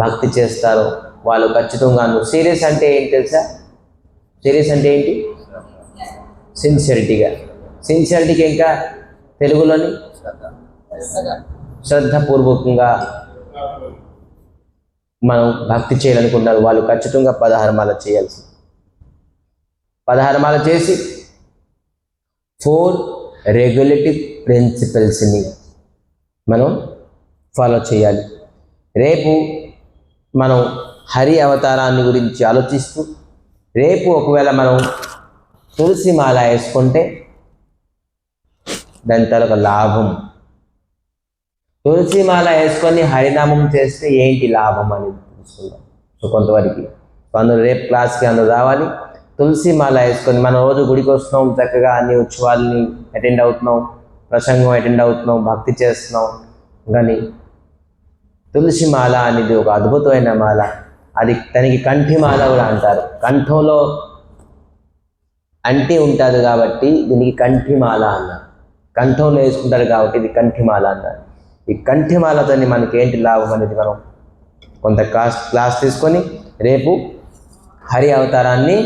భక్తి చేస్తారో వాళ్ళు ఖచ్చితంగా. సీరియస్ అంటే ఏంటి తెలుసా? సీరియస్ అంటే ఏంటి? సిన్సియరిటీగా ఇంకా తెలుగులోని శ్రద్ధపూర్వకంగా మనం భక్తి చేయాలనుకుంటారు వాళ్ళు ఖచ్చితంగా 16 మాల చేయాల్సి. 16 మాల చేసి 4 రెగ్యులేటివ్ ప్రిన్సిపల్స్ని మనం ఫాలో చేయాలి. రేపు మనం హరి అవతారాన్ని గురించి ఆలోచిస్తూ, రేపు ఒకవేళ మనం తులసి మాల వేసుకుంటే దాని తాలూకా లాభం. తులసి మాల వేసుకొని హరినామం చేస్తే ఏంటి లాభం అని తెలుసుకుందాం. సో కొంతవరకు అందులో రేపు క్లాస్కి అందరూ రావాలి. తులసి మాల వేసుకొని మనం రోజు గుడికి వస్తున్నాం, చక్కగా అన్ని ఉత్సవాలని అటెండ్ అవుతున్నాం, ప్రసంగం అటెండ్ అవుతున్నాం, భక్తి చేస్తున్నాం. కానీ తులసి మాల అనేది ఒక అద్భుతమైన మాల. అది దానికి కంఠి మాల కూడా అంటారు. కంఠంలో అంటి ఉంటుంది కాబట్టి దీనికి కంఠి మాల అన్నారు. కంఠంలో వేసుకుంటారు కాబట్టి ఇది కంఠి మాల అన్నారు. ఈ కంఠి మాలతో మనకి ఏంటి లాభం అనేది మనం కొంత క్లాస్ తీసుకొని రేపు హరి అవతారాన్ని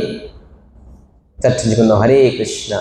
చర్చించుకుందాం. హరే కృష్ణ.